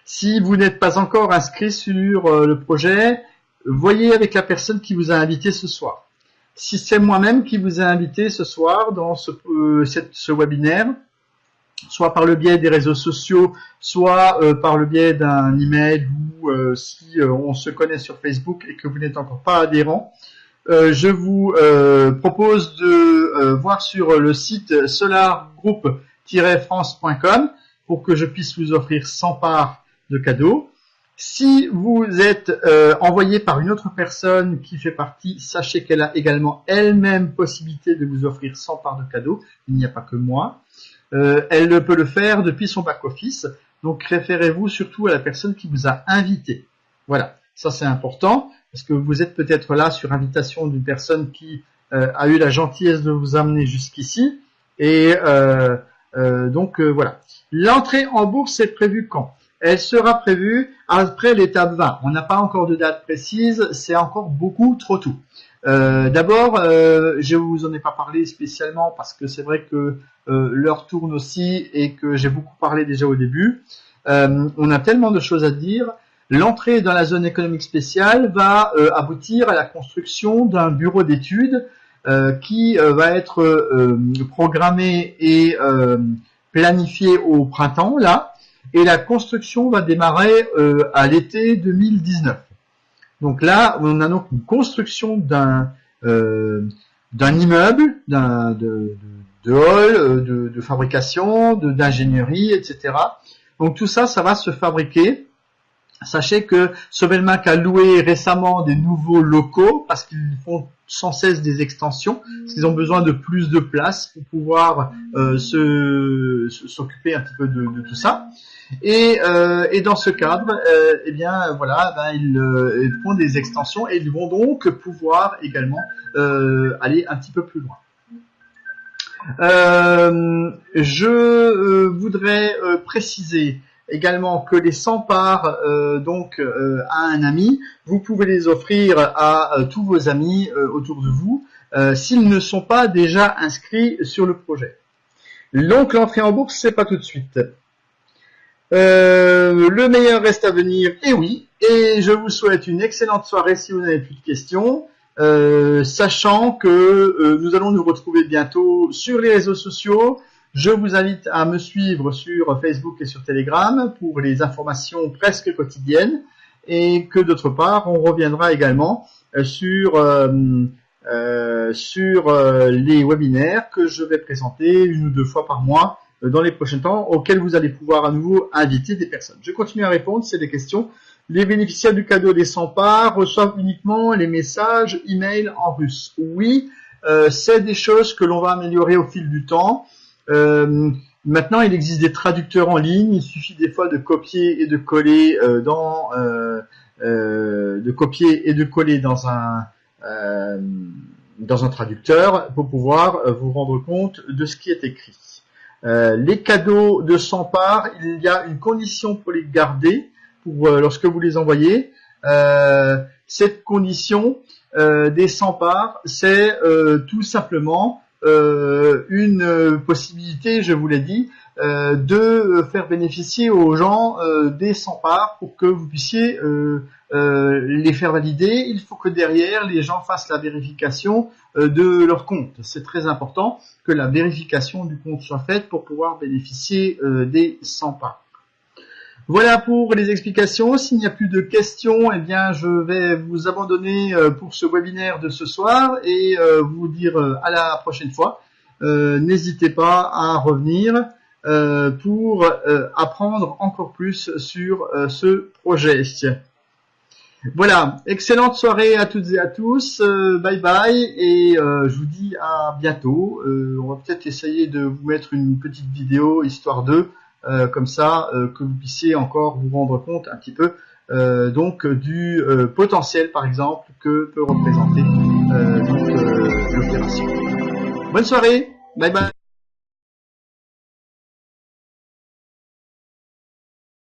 Si vous n'êtes pas encore inscrit sur le projet, voyez avec la personne qui vous a invité ce soir. Si c'est moi-même qui vous ai invité ce soir dans ce webinaire, soit par le biais des réseaux sociaux, soit par le biais d'un email ou si on se connaît sur Facebook et que vous n'êtes encore pas adhérent, je vous propose de voir sur le site solargroup-france.com pour que je puisse vous offrir 100 parts de cadeaux. Si vous êtes envoyé par une autre personne qui fait partie, sachez qu'elle a également elle-même possibilité de vous offrir 100 parts de cadeaux. Il n'y a pas que moi. Elle peut le faire depuis son back-office. Donc référez-vous surtout à la personne qui vous a invité. Voilà, ça c'est important. Parce que vous êtes peut-être là sur invitation d'une personne qui a eu la gentillesse de vous amener jusqu'ici. Et voilà. L'entrée en bourse est prévue quand? Elle sera prévue après l'étape 20. On n'a pas encore de date précise, c'est encore beaucoup trop tôt. D'abord, je vous en ai pas parlé spécialement parce que c'est vrai que l'heure tourne aussi et que j'ai beaucoup parlé déjà au début. On a tellement de choses à dire. L'entrée dans la zone économique spéciale va aboutir à la construction d'un bureau d'études qui va être programmé et planifié au printemps, là, et la construction va démarrer à l'été 2019. Donc là, on a donc une construction d'un immeuble, de hall, de fabrication, d'ingénierie, etc. Donc tout ça, ça va se fabriquer. Sachez que Sobelmac a loué récemment des nouveaux locaux parce qu'ils font sans cesse des extensions, parce qu'ils ont besoin de plus de place pour pouvoir s'occuper un petit peu de tout ça. Et dans ce cadre, ils font des extensions et ils vont donc pouvoir également aller un petit peu plus loin. Je voudrais préciser également que les 100 parts à un ami, vous pouvez les offrir à tous vos amis autour de vous s'ils ne sont pas déjà inscrits sur le projet. Donc l'entrée en bourse, c'est pas tout de suite. Le meilleur reste à venir, et oui. Et je vous souhaite une excellente soirée si vous n'avez plus de questions. Sachant que nous allons nous retrouver bientôt sur les réseaux sociaux. Je vous invite à me suivre sur Facebook et sur Telegram pour les informations presque quotidiennes, et que d'autre part, on reviendra également sur les webinaires que je vais présenter 1 ou 2 fois par mois dans les prochains temps, auxquels vous allez pouvoir à nouveau inviter des personnes. Je continue à répondre, c'est des questions. Les bénéficiaires du cadeau des 100 parts reçoivent uniquement les messages email en russe. Oui, c'est des choses que l'on va améliorer au fil du temps. Maintenant, il existe des traducteurs en ligne. Il suffit des fois de copier et de coller dans un traducteur pour pouvoir vous rendre compte de ce qui est écrit. Les cadeaux de 100 parts, il y a une condition pour les garder. Lorsque vous les envoyez, cette condition des 100 parts, c'est tout simplement une possibilité, je vous l'ai dit, de faire bénéficier aux gens des 100 parts pour que vous puissiez les faire valider. Il faut que derrière, les gens fassent la vérification de leur compte. C'est très important que la vérification du compte soit faite pour pouvoir bénéficier des 100 parts. Voilà pour les explications. S'il n'y a plus de questions, eh bien, je vais vous abandonner pour ce webinaire de ce soir et vous dire à la prochaine fois. N'hésitez pas à revenir pour apprendre encore plus sur ce projet. Voilà, excellente soirée à toutes et à tous. Bye bye et je vous dis à bientôt. On va peut-être essayer de vous mettre une petite vidéo histoire de comme ça que vous puissiez encore vous rendre compte un petit peu donc du potentiel par exemple que peut représenter l'opération. Bonne soirée, bye bye.